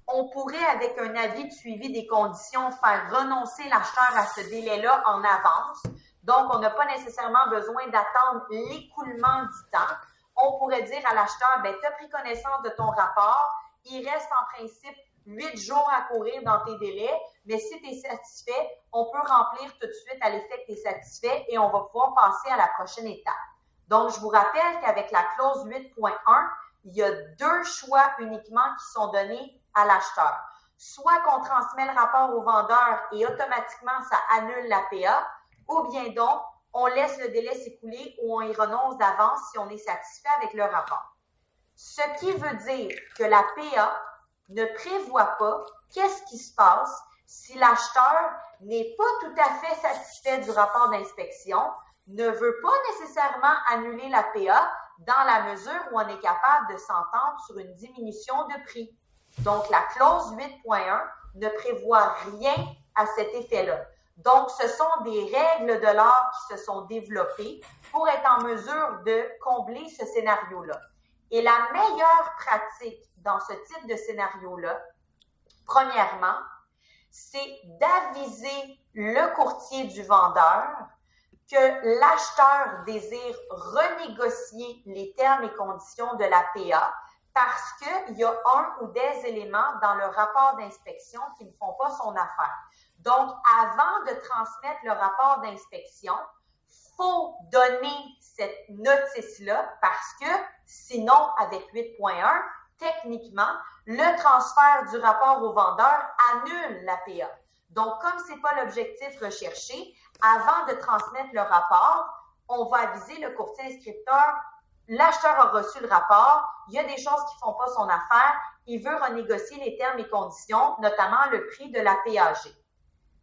Speaker 1: on pourrait, avec un avis de suivi des conditions, faire renoncer l'acheteur à ce délai-là en avance. Donc, on n'a pas nécessairement besoin d'attendre l'écoulement du temps. On pourrait dire à l'acheteur, ben, tu as pris connaissance de ton rapport, il reste en principe 8 jours à courir dans tes délais, mais si tu es satisfait, on peut remplir tout de suite à l'effet que tu es satisfait et on va pouvoir passer à la prochaine étape. Donc, je vous rappelle qu'avec la clause 8.1, il y a deux choix uniquement qui sont donnés à l'acheteur. Soit qu'on transmet le rapport au vendeur et automatiquement, ça annule la PA, ou bien donc, on laisse le délai s'écouler ou on y renonce d'avance si on est satisfait avec le rapport. Ce qui veut dire que la PA ne prévoit pas qu'est-ce qui se passe si l'acheteur n'est pas tout à fait satisfait du rapport d'inspection, ne veut pas nécessairement annuler la PA dans la mesure où on est capable de s'entendre sur une diminution de prix. Donc, la clause 8.1 ne prévoit rien à cet effet-là. Donc, ce sont des règles de l'art qui se sont développées pour être en mesure de combler ce scénario-là. Et la meilleure pratique dans ce type de scénario-là, premièrement, c'est d'aviser le courtier du vendeur que l'acheteur désire renégocier les termes et conditions de la PA parce qu'il y a un ou des éléments dans le rapport d'inspection qui ne font pas son affaire. Donc, avant de transmettre le rapport d'inspection, il faut donner cette notice-là parce que sinon, avec 8.1, techniquement, le transfert du rapport au vendeur annule la PA. Donc, comme ce n'est pas l'objectif recherché, avant de transmettre le rapport, on va aviser le courtier inscripteur, l'acheteur a reçu le rapport, il y a des choses qui ne font pas son affaire, il veut renégocier les termes et conditions, notamment le prix de la PAG.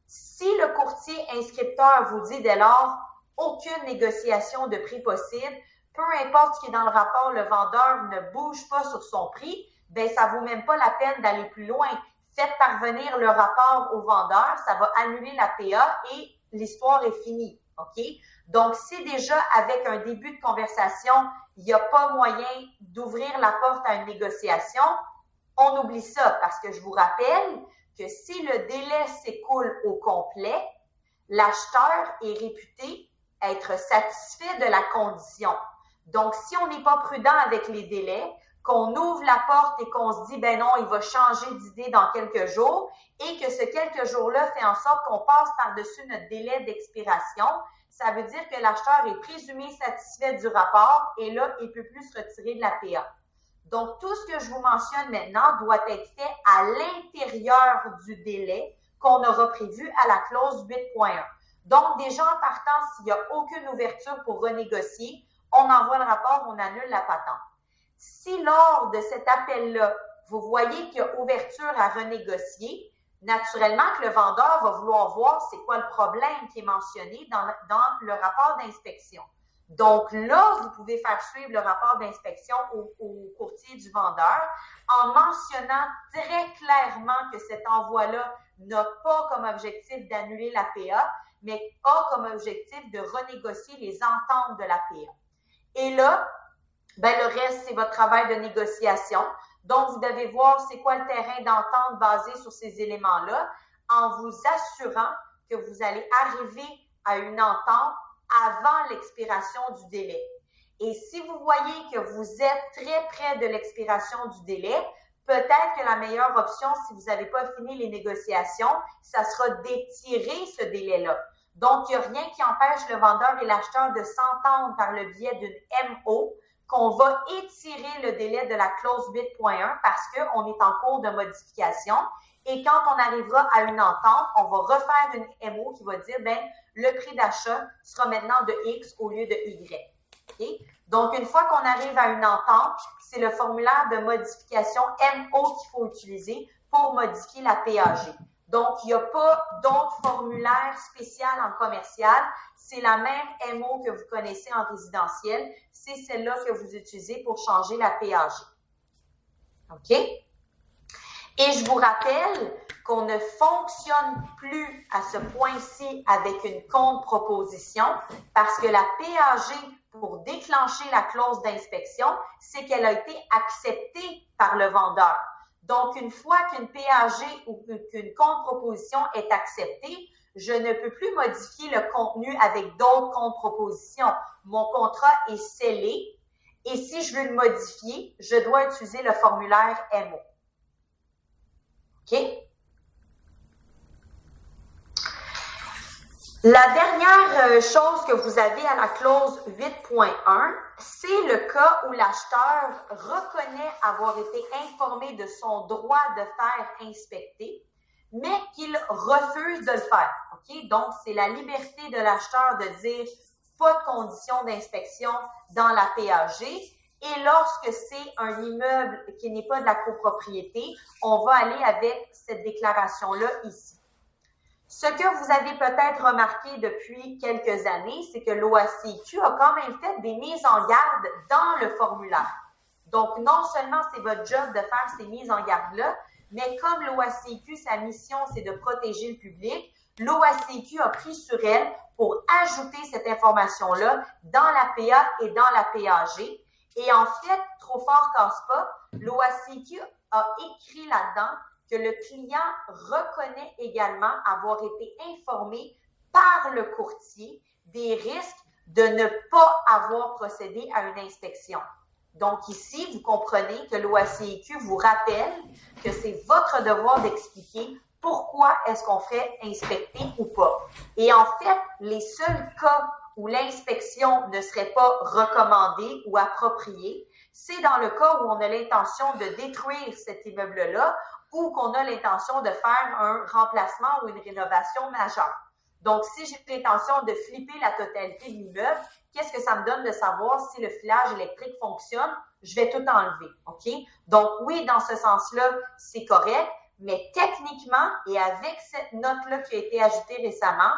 Speaker 1: Si le courtier inscripteur vous dit dès lors aucune négociation de prix possible, peu importe ce qui est dans le rapport, le vendeur ne bouge pas sur son prix, ben ça vaut même pas la peine d'aller plus loin. Faites parvenir le rapport au vendeur, ça va annuler la PA et l'histoire est finie. OK? Donc, si déjà avec un début de conversation, il n'y a pas moyen d'ouvrir la porte à une négociation, on oublie ça parce que je vous rappelle que si le délai s'écoule au complet, l'acheteur est réputé être satisfait de la condition. Donc, si on n'est pas prudent avec les délais, qu'on ouvre la porte et qu'on se dit, ben non, il va changer d'idée dans quelques jours et que ce quelques jours-là fait en sorte qu'on passe par-dessus notre délai d'expiration, ça veut dire que l'acheteur est présumé satisfait du rapport et là, il ne peut plus se retirer de la PA. Donc, tout ce que je vous mentionne maintenant doit être fait à l'intérieur du délai qu'on aura prévu à la clause 8.1. Donc, déjà en partant, s'il n'y a aucune ouverture pour renégocier, on envoie le rapport, on annule la patente. Si lors de cet appel-là, vous voyez qu'il y a ouverture à renégocier, naturellement que le vendeur va vouloir voir c'est quoi le problème qui est mentionné dans le rapport d'inspection. Donc là, vous pouvez faire suivre le rapport d'inspection au courtier du vendeur en mentionnant très clairement que cet envoi-là n'a pas comme objectif d'annuler la PA, mais a comme objectif de renégocier les ententes de la PA. Et là, ben le reste, c'est votre travail de négociation. Donc, vous devez voir c'est quoi le terrain d'entente basé sur ces éléments-là en vous assurant que vous allez arriver à une entente avant l'expiration du délai. Et si vous voyez que vous êtes très près de l'expiration du délai, peut-être que la meilleure option, si vous n'avez pas fini les négociations, ça sera d'étirer ce délai-là. Donc, il n'y a rien qui empêche le vendeur et l'acheteur de s'entendre par le biais d'une MO, qu'on va étirer le délai de la clause 8.1 parce qu'on est en cours de modification. Et quand on arrivera à une entente, on va refaire une MO qui va dire, ben le prix d'achat sera maintenant de X au lieu de Y. OK? Donc, une fois qu'on arrive à une entente, c'est le formulaire de modification MO qu'il faut utiliser pour modifier la PAG. Donc, il n'y a pas d'autre formulaire spécial en commercial. C'est la même MO que vous connaissez en résidentiel. C'est celle-là que vous utilisez pour changer la PAG. OK? Et je vous rappelle qu'on ne fonctionne plus à ce point-ci avec une contre-proposition parce que la PAG, pour déclencher la clause d'inspection, c'est qu'elle a été acceptée par le vendeur. Donc, une fois qu'une PAG ou qu'une contre-proposition est acceptée, je ne peux plus modifier le contenu avec d'autres contre-propositions. Mon contrat est scellé et si je veux le modifier, je dois utiliser le formulaire MO. OK? La dernière chose que vous avez à la clause 8.1, c'est le cas où l'acheteur reconnaît avoir été informé de son droit de faire inspecter, mais qu'il refuse de le faire. OK? Donc, c'est la liberté de l'acheteur de dire pas de conditions d'inspection dans la PAG. Et lorsque c'est un immeuble qui n'est pas de la copropriété, on va aller avec cette déclaration-là ici. Ce que vous avez peut-être remarqué depuis quelques années, c'est que l'OACIQ a quand même fait des mises en garde dans le formulaire. Donc, non seulement c'est votre job de faire ces mises en garde-là, mais comme l'OACIQ, sa mission, c'est de protéger le public, l'OACIQ a pris sur elle pour ajouter cette information-là dans la PA et dans la PAG. Et en fait, trop fort casse pas, l'OACIQ a écrit là-dedans que le client reconnaît également avoir été informé par le courtier des risques de ne pas avoir procédé à une inspection. Donc ici, vous comprenez que l'OACIQ vous rappelle que c'est votre devoir d'expliquer pourquoi est-ce qu'on fait inspecter ou pas. Et en fait, les seuls cas où l'inspection ne serait pas recommandée ou appropriée, c'est dans le cas où on a l'intention de détruire cet immeuble-là ou qu'on a l'intention de faire un remplacement ou une rénovation majeure. Donc, si j'ai l'intention de flipper la totalité de l'immeuble, qu'est-ce que ça me donne de savoir si le filage électrique fonctionne? Je vais tout enlever, OK? Donc, oui, dans ce sens-là, c'est correct, mais techniquement, et avec cette note-là qui a été ajoutée récemment,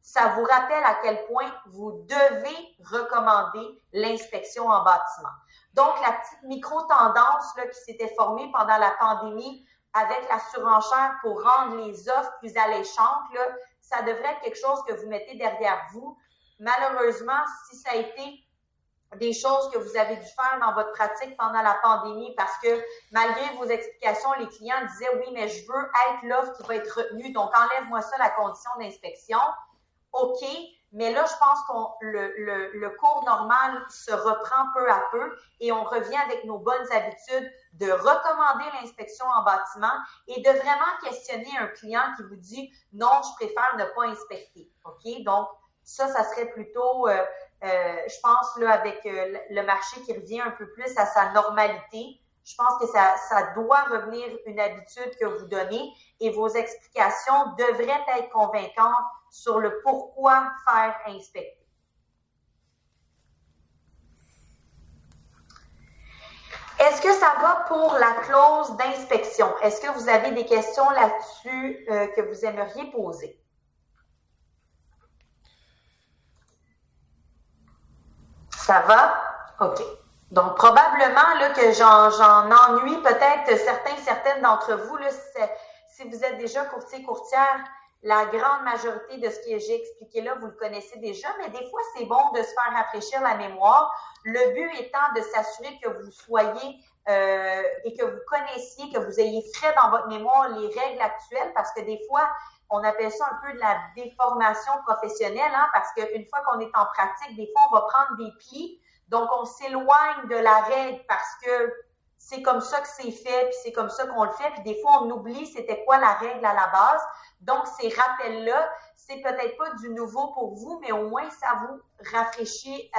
Speaker 1: ça vous rappelle à quel point vous devez recommander l'inspection en bâtiment. Donc, la petite micro-tendance là, qui s'était formée pendant la pandémie avec la surenchère pour rendre les offres plus alléchantes, là, ça devrait être quelque chose que vous mettez derrière vous. Malheureusement, si ça a été des choses que vous avez dû faire dans votre pratique pendant la pandémie parce que malgré vos explications, les clients disaient « Oui, mais je veux être l'offre qui va être retenue, donc enlève-moi ça, la condition d'inspection. » OK, mais là, je pense que le cours normal se reprend peu à peu et on revient avec nos bonnes habitudes de recommander l'inspection en bâtiment et de vraiment questionner un client qui vous dit « Non, je préfère ne pas inspecter. » OK, donc ça serait plutôt, je pense, là, avec le marché qui revient un peu plus à sa normalité, je pense que ça doit revenir une habitude que vous donnez et vos explications devraient être convaincantes sur le pourquoi faire inspecter. Est-ce que ça va pour la clause d'inspection? Est-ce que vous avez des questions là-dessus que vous aimeriez poser? Ça va? OK. Donc, probablement là, que j'en ennuie peut-être certaines d'entre vous. Là, si vous êtes déjà courtier-courtière, la grande majorité de ce que j'ai expliqué là, vous le connaissez déjà, mais des fois, c'est bon de se faire rafraîchir la mémoire. Le but étant de s'assurer que vous soyez et que vous connaissiez, que vous ayez frais dans votre mémoire les règles actuelles, parce que des fois, on appelle ça un peu de la déformation professionnelle, hein, parce qu'une fois qu'on est en pratique, des fois, on va prendre des plis. Donc, on s'éloigne de la règle parce que c'est comme ça que c'est fait, puis c'est comme ça qu'on le fait, puis des fois, on oublie c'était quoi la règle à la base. Donc, ces rappels-là, c'est peut-être pas du nouveau pour vous, mais au moins, ça vous rafraîchit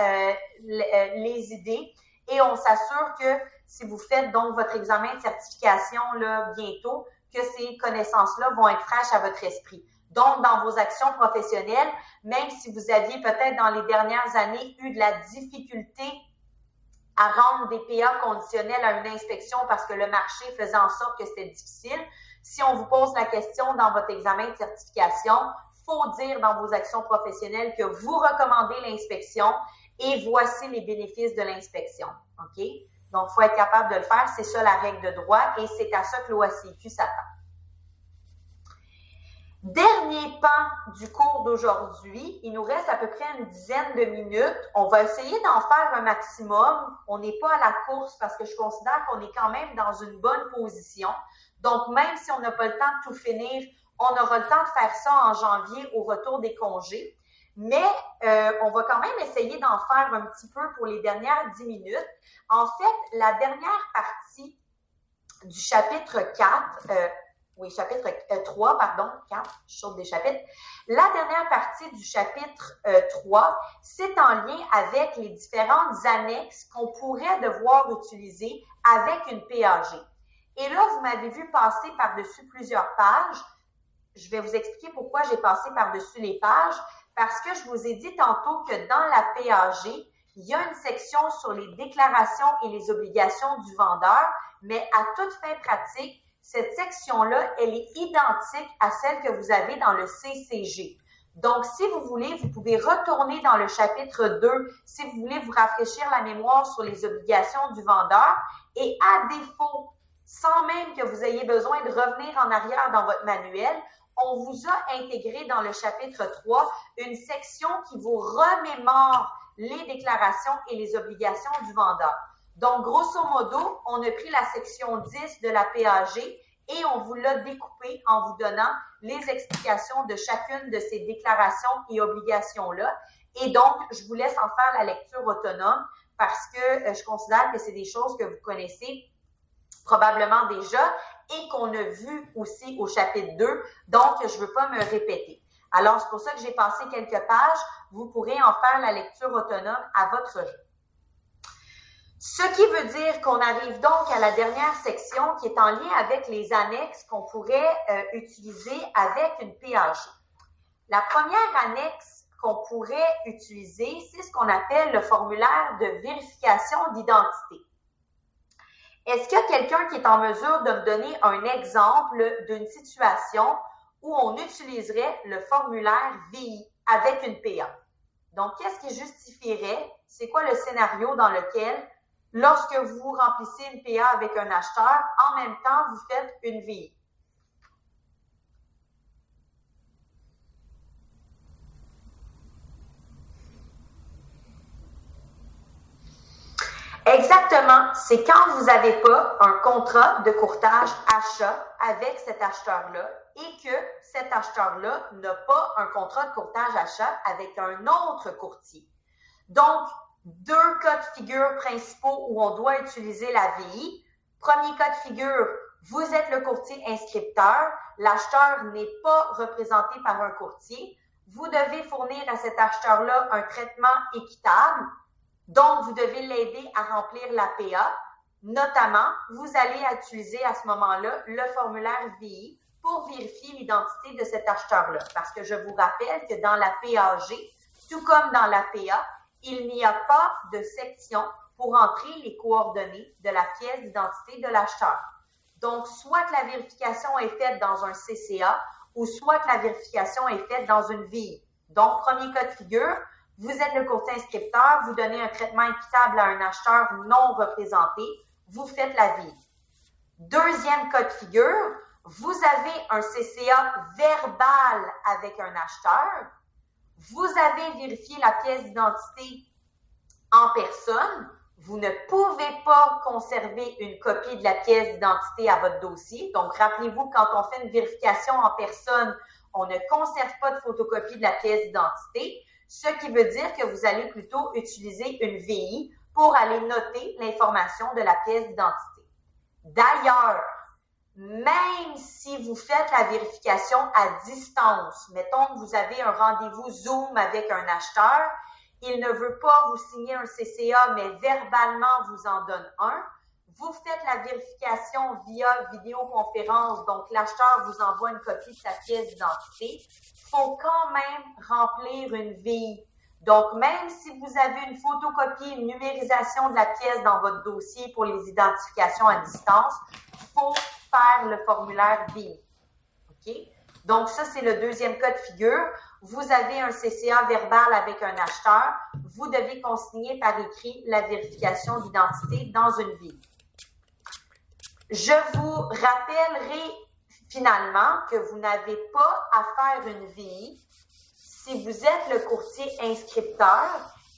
Speaker 1: les idées et on s'assure que si vous faites donc votre examen de certification là bientôt, que ces connaissances-là vont être fraîches à votre esprit. Donc, dans vos actions professionnelles, même si vous aviez peut-être dans les dernières années eu de la difficulté à rendre des PA conditionnels à une inspection parce que le marché faisait en sorte que c'était difficile, si on vous pose la question dans votre examen de certification, faut dire dans vos actions professionnelles que vous recommandez l'inspection et voici les bénéfices de l'inspection. OK? Donc, il faut être capable de le faire. C'est ça la règle de droit et c'est à ça que l'OACIQ s'attend. Dernier pan du cours d'aujourd'hui, il nous reste à peu près une dizaine de minutes. On va essayer d'en faire un maximum. On n'est pas à la course parce que je considère qu'on est quand même dans une bonne position. Donc, même si on n'a pas le temps de tout finir, on aura le temps de faire ça en janvier au retour des congés. Mais on va quand même essayer d'en faire un petit peu pour les dernières 10 minutes. En fait, la dernière partie du chapitre 4, chapitre 3, pardon, 4, je saute des chapitres. La dernière partie du chapitre 3, c'est en lien avec les différentes annexes qu'on pourrait devoir utiliser avec une PAG. Et là, vous m'avez vu passer par-dessus plusieurs pages. Je vais vous expliquer pourquoi j'ai passé par-dessus les pages. Parce que je vous ai dit tantôt que dans la PAG, il y a une section sur les déclarations et les obligations du vendeur, mais à toute fin pratique, cette section-là, elle est identique à celle que vous avez dans le CCG. Donc, si vous voulez, vous pouvez retourner dans le chapitre 2 si vous voulez vous rafraîchir la mémoire sur les obligations du vendeur. Et à défaut, sans même que vous ayez besoin de revenir en arrière dans votre manuel, on vous a intégré dans le chapitre 3 une section qui vous remémore les déclarations et les obligations du vendeur. Donc, grosso modo, on a pris la section 10 de la PAG et on vous l'a découpé en vous donnant les explications de chacune de ces déclarations et obligations-là. Et donc, je vous laisse en faire la lecture autonome parce que je considère que c'est des choses que vous connaissez probablement déjà et qu'on a vu aussi au chapitre 2. Donc, je ne veux pas me répéter. Alors, c'est pour ça que j'ai passé quelques pages. Vous pourrez en faire la lecture autonome à votre rythme. Ce qui veut dire qu'on arrive donc à la dernière section qui est en lien avec les annexes qu'on pourrait utiliser avec une PAG. La première annexe qu'on pourrait utiliser, c'est ce qu'on appelle le formulaire de vérification d'identité. Est-ce qu'il y a quelqu'un qui est en mesure de me donner un exemple d'une situation où on utiliserait le formulaire VI avec une PA? Donc, qu'est-ce qui justifierait? C'est quoi le scénario dans lequel, lorsque vous remplissez une PA avec un acheteur, en même temps, vous faites une VI? Exactement, c'est quand vous n'avez pas un contrat de courtage achat avec cet acheteur-là et que cet acheteur-là n'a pas un contrat de courtage achat avec un autre courtier. Donc, deux cas de figure principaux où on doit utiliser la VI. Premier cas de figure, vous êtes le courtier inscripteur, l'acheteur n'est pas représenté par un courtier. Vous devez fournir à cet acheteur-là un traitement équitable. Donc, vous devez l'aider à remplir la PA. Notamment, vous allez utiliser à ce moment-là le formulaire VI pour vérifier l'identité de cet acheteur-là. Parce que je vous rappelle que dans la PAG, tout comme dans la PA, il n'y a pas de section pour entrer les coordonnées de la pièce d'identité de l'acheteur. Donc, soit que la vérification est faite dans un CCA ou soit que la vérification est faite dans une VI. Donc, premier cas de figure, vous êtes le courtier inscripteur, vous donnez un traitement équitable à un acheteur non représenté, vous faites la VI. Deuxième cas de figure, vous avez un CCA verbal avec un acheteur, vous avez vérifié la pièce d'identité en personne, vous ne pouvez pas conserver une copie de la pièce d'identité à votre dossier. Donc, rappelez-vous, quand on fait une vérification en personne, on ne conserve pas de photocopie de la pièce d'identité. Ce qui veut dire que vous allez plutôt utiliser une VI pour aller noter l'information de la pièce d'identité. D'ailleurs, même si vous faites la vérification à distance, mettons que vous avez un rendez-vous Zoom avec un acheteur, il ne veut pas vous signer un CCA, mais verbalement vous en donne un, vous faites la vérification via vidéoconférence, donc l'acheteur vous envoie une copie de sa pièce d'identité. Il faut quand même remplir une VI. Donc, même si vous avez une photocopie, une numérisation de la pièce dans votre dossier pour les identifications à distance, il faut faire le formulaire VI. OK? Donc, ça, c'est le deuxième cas de figure. Vous avez un CCA verbal avec un acheteur. Vous devez consigner par écrit la vérification d'identité dans une VI. Je vous rappellerai finalement que vous n'avez pas à faire une VI si vous êtes le courtier inscripteur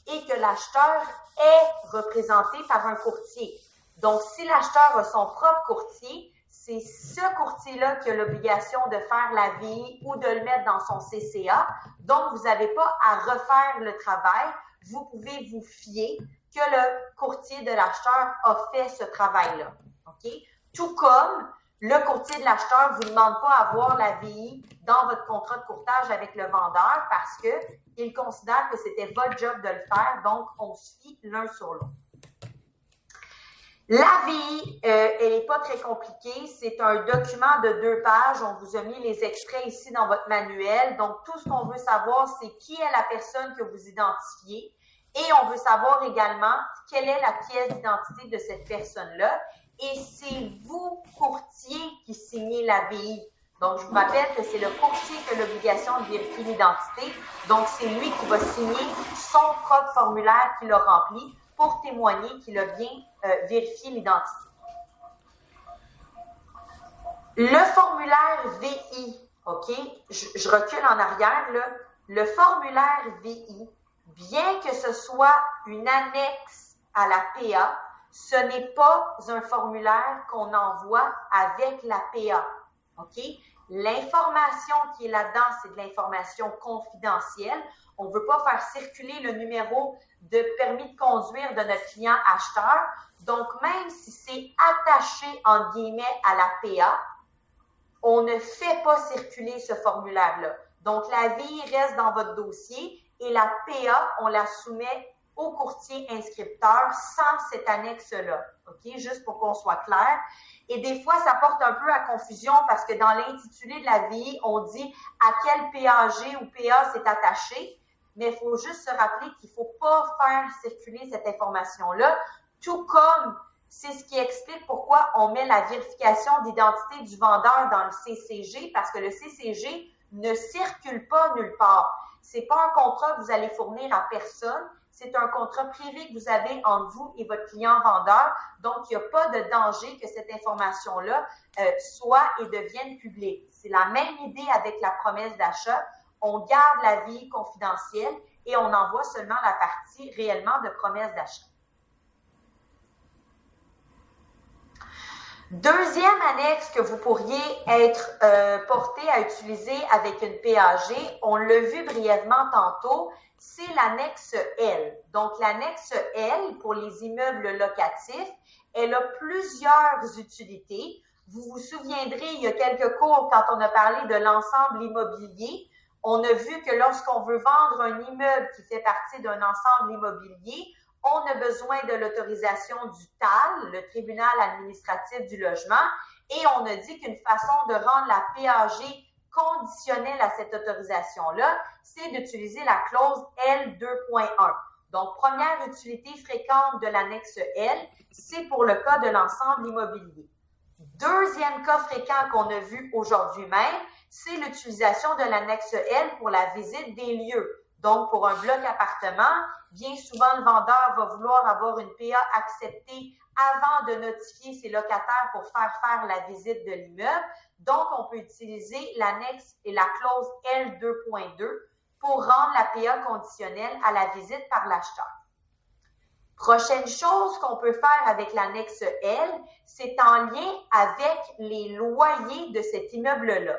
Speaker 1: et que l'acheteur est représenté par un courtier. Donc, si l'acheteur a son propre courtier, c'est ce courtier-là qui a l'obligation de faire la VI ou de le mettre dans son CCA. Donc, vous n'avez pas à refaire le travail. Vous pouvez vous fier que le courtier de l'acheteur a fait ce travail-là. OK? Tout comme le courtier de l'acheteur ne vous demande pas à avoir la VI dans votre contrat de courtage avec le vendeur parce qu'il considère que c'était votre job de le faire, donc on se fie l'un sur l'autre. La VI, elle n'est pas très compliquée. C'est un document de 2 pages. On vous a mis les extraits ici dans votre manuel. Donc, tout ce qu'on veut savoir, c'est qui est la personne que vous identifiez. Et on veut savoir également quelle est la pièce d'identité de cette personne-là. Et c'est vous, courtier, qui signez la VI. Donc, je vous rappelle que c'est le courtier qui a l'obligation de vérifier l'identité. Donc, c'est lui qui va signer son propre formulaire qu'il a rempli pour témoigner qu'il a bien vérifié l'identité. Le formulaire VI, OK? Je recule en arrière, là. Le formulaire VI, bien que ce soit une annexe à la PA, ce n'est pas un formulaire qu'on envoie avec la PA, OK? L'information qui est là-dedans, c'est de l'information confidentielle. On ne veut pas faire circuler le numéro de permis de conduire de notre client acheteur. Donc, même si c'est attaché, entre guillemets, à la PA, on ne fait pas circuler ce formulaire-là. Donc, la VI reste dans votre dossier et la PA, on la soumet au courtier inscripteur sans cette annexe-là. OK? Juste pour qu'on soit clair. Et des fois, ça porte un peu à confusion parce que dans l'intitulé de la VI, on dit à quel PAG ou PA c'est attaché. Mais il faut juste se rappeler qu'il ne faut pas faire circuler cette information-là, tout comme c'est ce qui explique pourquoi on met la vérification d'identité du vendeur dans le CCG, parce que le CCG ne circule pas nulle part. Ce n'est pas un contrat que vous allez fournir à personne, c'est un contrat privé que vous avez entre vous et votre client vendeur, donc il n'y a pas de danger que cette information-là soit et devienne publique. C'est la même idée avec la promesse d'achat. On garde la VI confidentielle et on envoie seulement la partie réellement de promesse d'achat. Deuxième annexe que vous pourriez être porté à utiliser avec une PAG, on l'a vu brièvement tantôt, c'est l'annexe L. Donc, l'annexe L, pour les immeubles locatifs, elle a plusieurs utilités. Vous vous souviendrez, il y a quelques cours, quand on a parlé de l'ensemble immobilier, on a vu que lorsqu'on veut vendre un immeuble qui fait partie d'un ensemble immobilier, on a besoin de l'autorisation du TAL, le tribunal administratif du logement, et on a dit qu'une façon de rendre la PAG conditionnelle à cette autorisation-là, c'est d'utiliser la clause L2.1. Donc, première utilité fréquente de l'annexe L, c'est pour le cas de l'ensemble immobilier. Deuxième cas fréquent qu'on a vu aujourd'hui même, c'est l'utilisation de l'annexe L pour la visite des lieux. Donc, pour un bloc appartement, bien souvent, le vendeur va vouloir avoir une PA acceptée avant de notifier ses locataires pour faire la visite de l'immeuble. Donc, on peut utiliser l'annexe et la clause L2.2 pour rendre la PA conditionnelle à la visite par l'acheteur. Prochaine chose qu'on peut faire avec l'annexe L, c'est en lien avec les loyers de cet immeuble-là.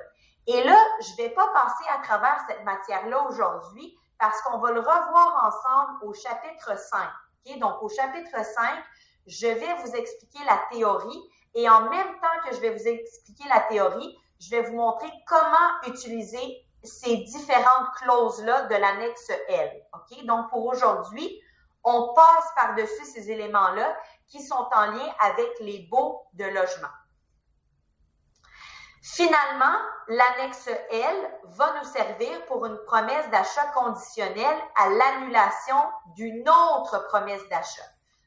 Speaker 1: Et là, je ne vais pas passer à travers cette matière-là aujourd'hui parce qu'on va le revoir ensemble au chapitre 5. Okay? Donc, au chapitre 5, je vais vous expliquer la théorie et en même temps que je vais vous expliquer la théorie, je vais vous montrer comment utiliser ces différentes clauses-là de l'annexe L. Okay? Donc, pour aujourd'hui, on passe par-dessus ces éléments-là qui sont en lien avec les baux de logement. Finalement, l'annexe L va nous servir pour une promesse d'achat conditionnelle à l'annulation d'une autre promesse d'achat.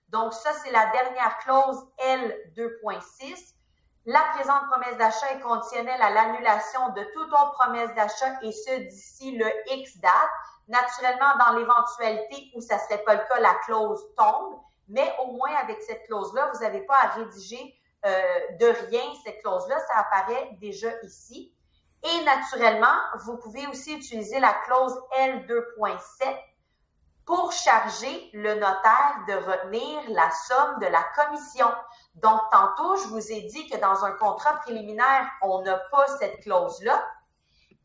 Speaker 1: Donc, ça, c'est la dernière clause L 2.6. La présente promesse d'achat est conditionnelle à l'annulation de toute autre promesse d'achat et ce, d'ici le X date. Naturellement, dans l'éventualité où ça ne serait pas le cas, la clause tombe, mais au moins avec cette clause-là, vous n'avez pas à rédiger de rien cette clause-là, ça apparaît déjà ici. Et naturellement, vous pouvez aussi utiliser la clause L 2.7 pour charger le notaire de retenir la somme de la commission. Donc, tantôt, je vous ai dit que dans un contrat préliminaire, on n'a pas cette clause-là.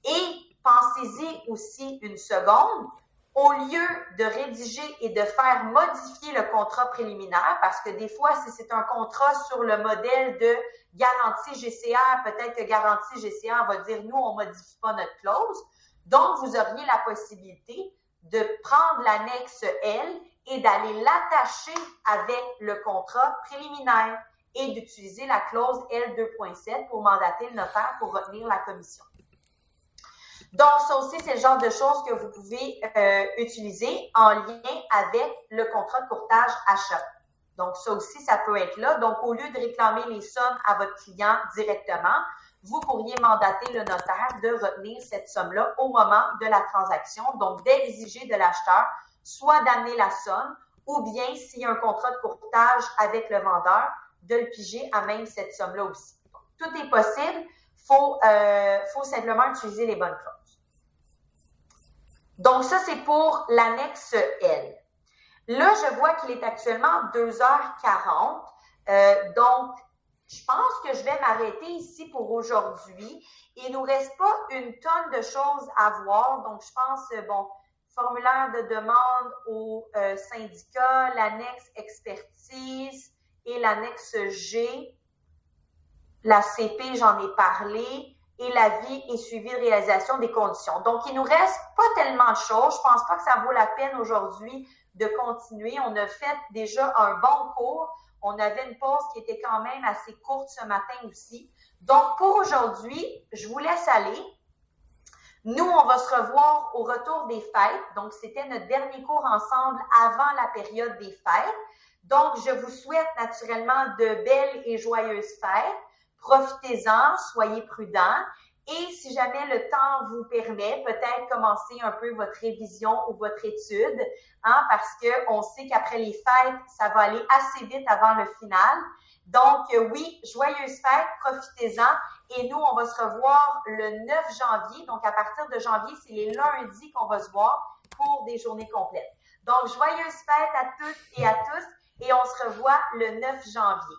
Speaker 1: Et pensez-y aussi une seconde, au lieu de rédiger et de faire modifier le contrat préliminaire, parce que des fois, si c'est un contrat sur le modèle de garantie GCR, peut-être que garantie GCR va dire, nous, on ne modifie pas notre clause. Donc, vous auriez la possibilité de prendre l'annexe L et d'aller l'attacher avec le contrat préliminaire et d'utiliser la clause L 2.7 pour mandater le notaire pour retenir la commission. Donc, ça aussi, c'est le genre de choses que vous pouvez utiliser en lien avec le contrat de courtage achat. Donc, ça aussi, ça peut être là. Donc, au lieu de réclamer les sommes à votre client directement, vous pourriez mandater le notaire de retenir cette somme-là au moment de la transaction. Donc, d'exiger de l'acheteur soit d'amener la somme ou bien, s'il y a un contrat de courtage avec le vendeur, de le piger à même cette somme-là aussi. Donc, tout est possible. Faut simplement utiliser les bonnes clauses. Donc, ça, c'est pour l'annexe L. Là, je vois qu'il est actuellement 2h40. Donc, je pense que je vais m'arrêter ici pour aujourd'hui. Il ne nous reste pas une tonne de choses à voir. Donc, je pense, formulaire de demande au syndicat, l'annexe expertise et l'annexe G. La CP, j'en ai parlé. Et l'avis et suivi de réalisation des conditions. Donc, il nous reste pas tellement de choses. Je pense pas que ça vaut la peine aujourd'hui de continuer. On a fait déjà un bon cours. On avait une pause qui était quand même assez courte ce matin aussi. Donc, pour aujourd'hui, je vous laisse aller. Nous, on va se revoir au retour des fêtes. Donc, c'était notre dernier cours ensemble avant la période des fêtes. Donc, je vous souhaite naturellement de belles et joyeuses fêtes. Profitez-en, soyez prudents et si jamais le temps vous permet, peut-être commencer un peu votre révision ou votre étude, parce qu'on sait qu'après les fêtes, ça va aller assez vite avant le final. Donc, oui, joyeuses fêtes, profitez-en et nous, on va se revoir le 9 janvier. Donc, à partir de janvier, c'est les lundis qu'on va se voir pour des journées complètes. Donc, joyeuses fêtes à toutes et à tous et on se revoit le 9 janvier.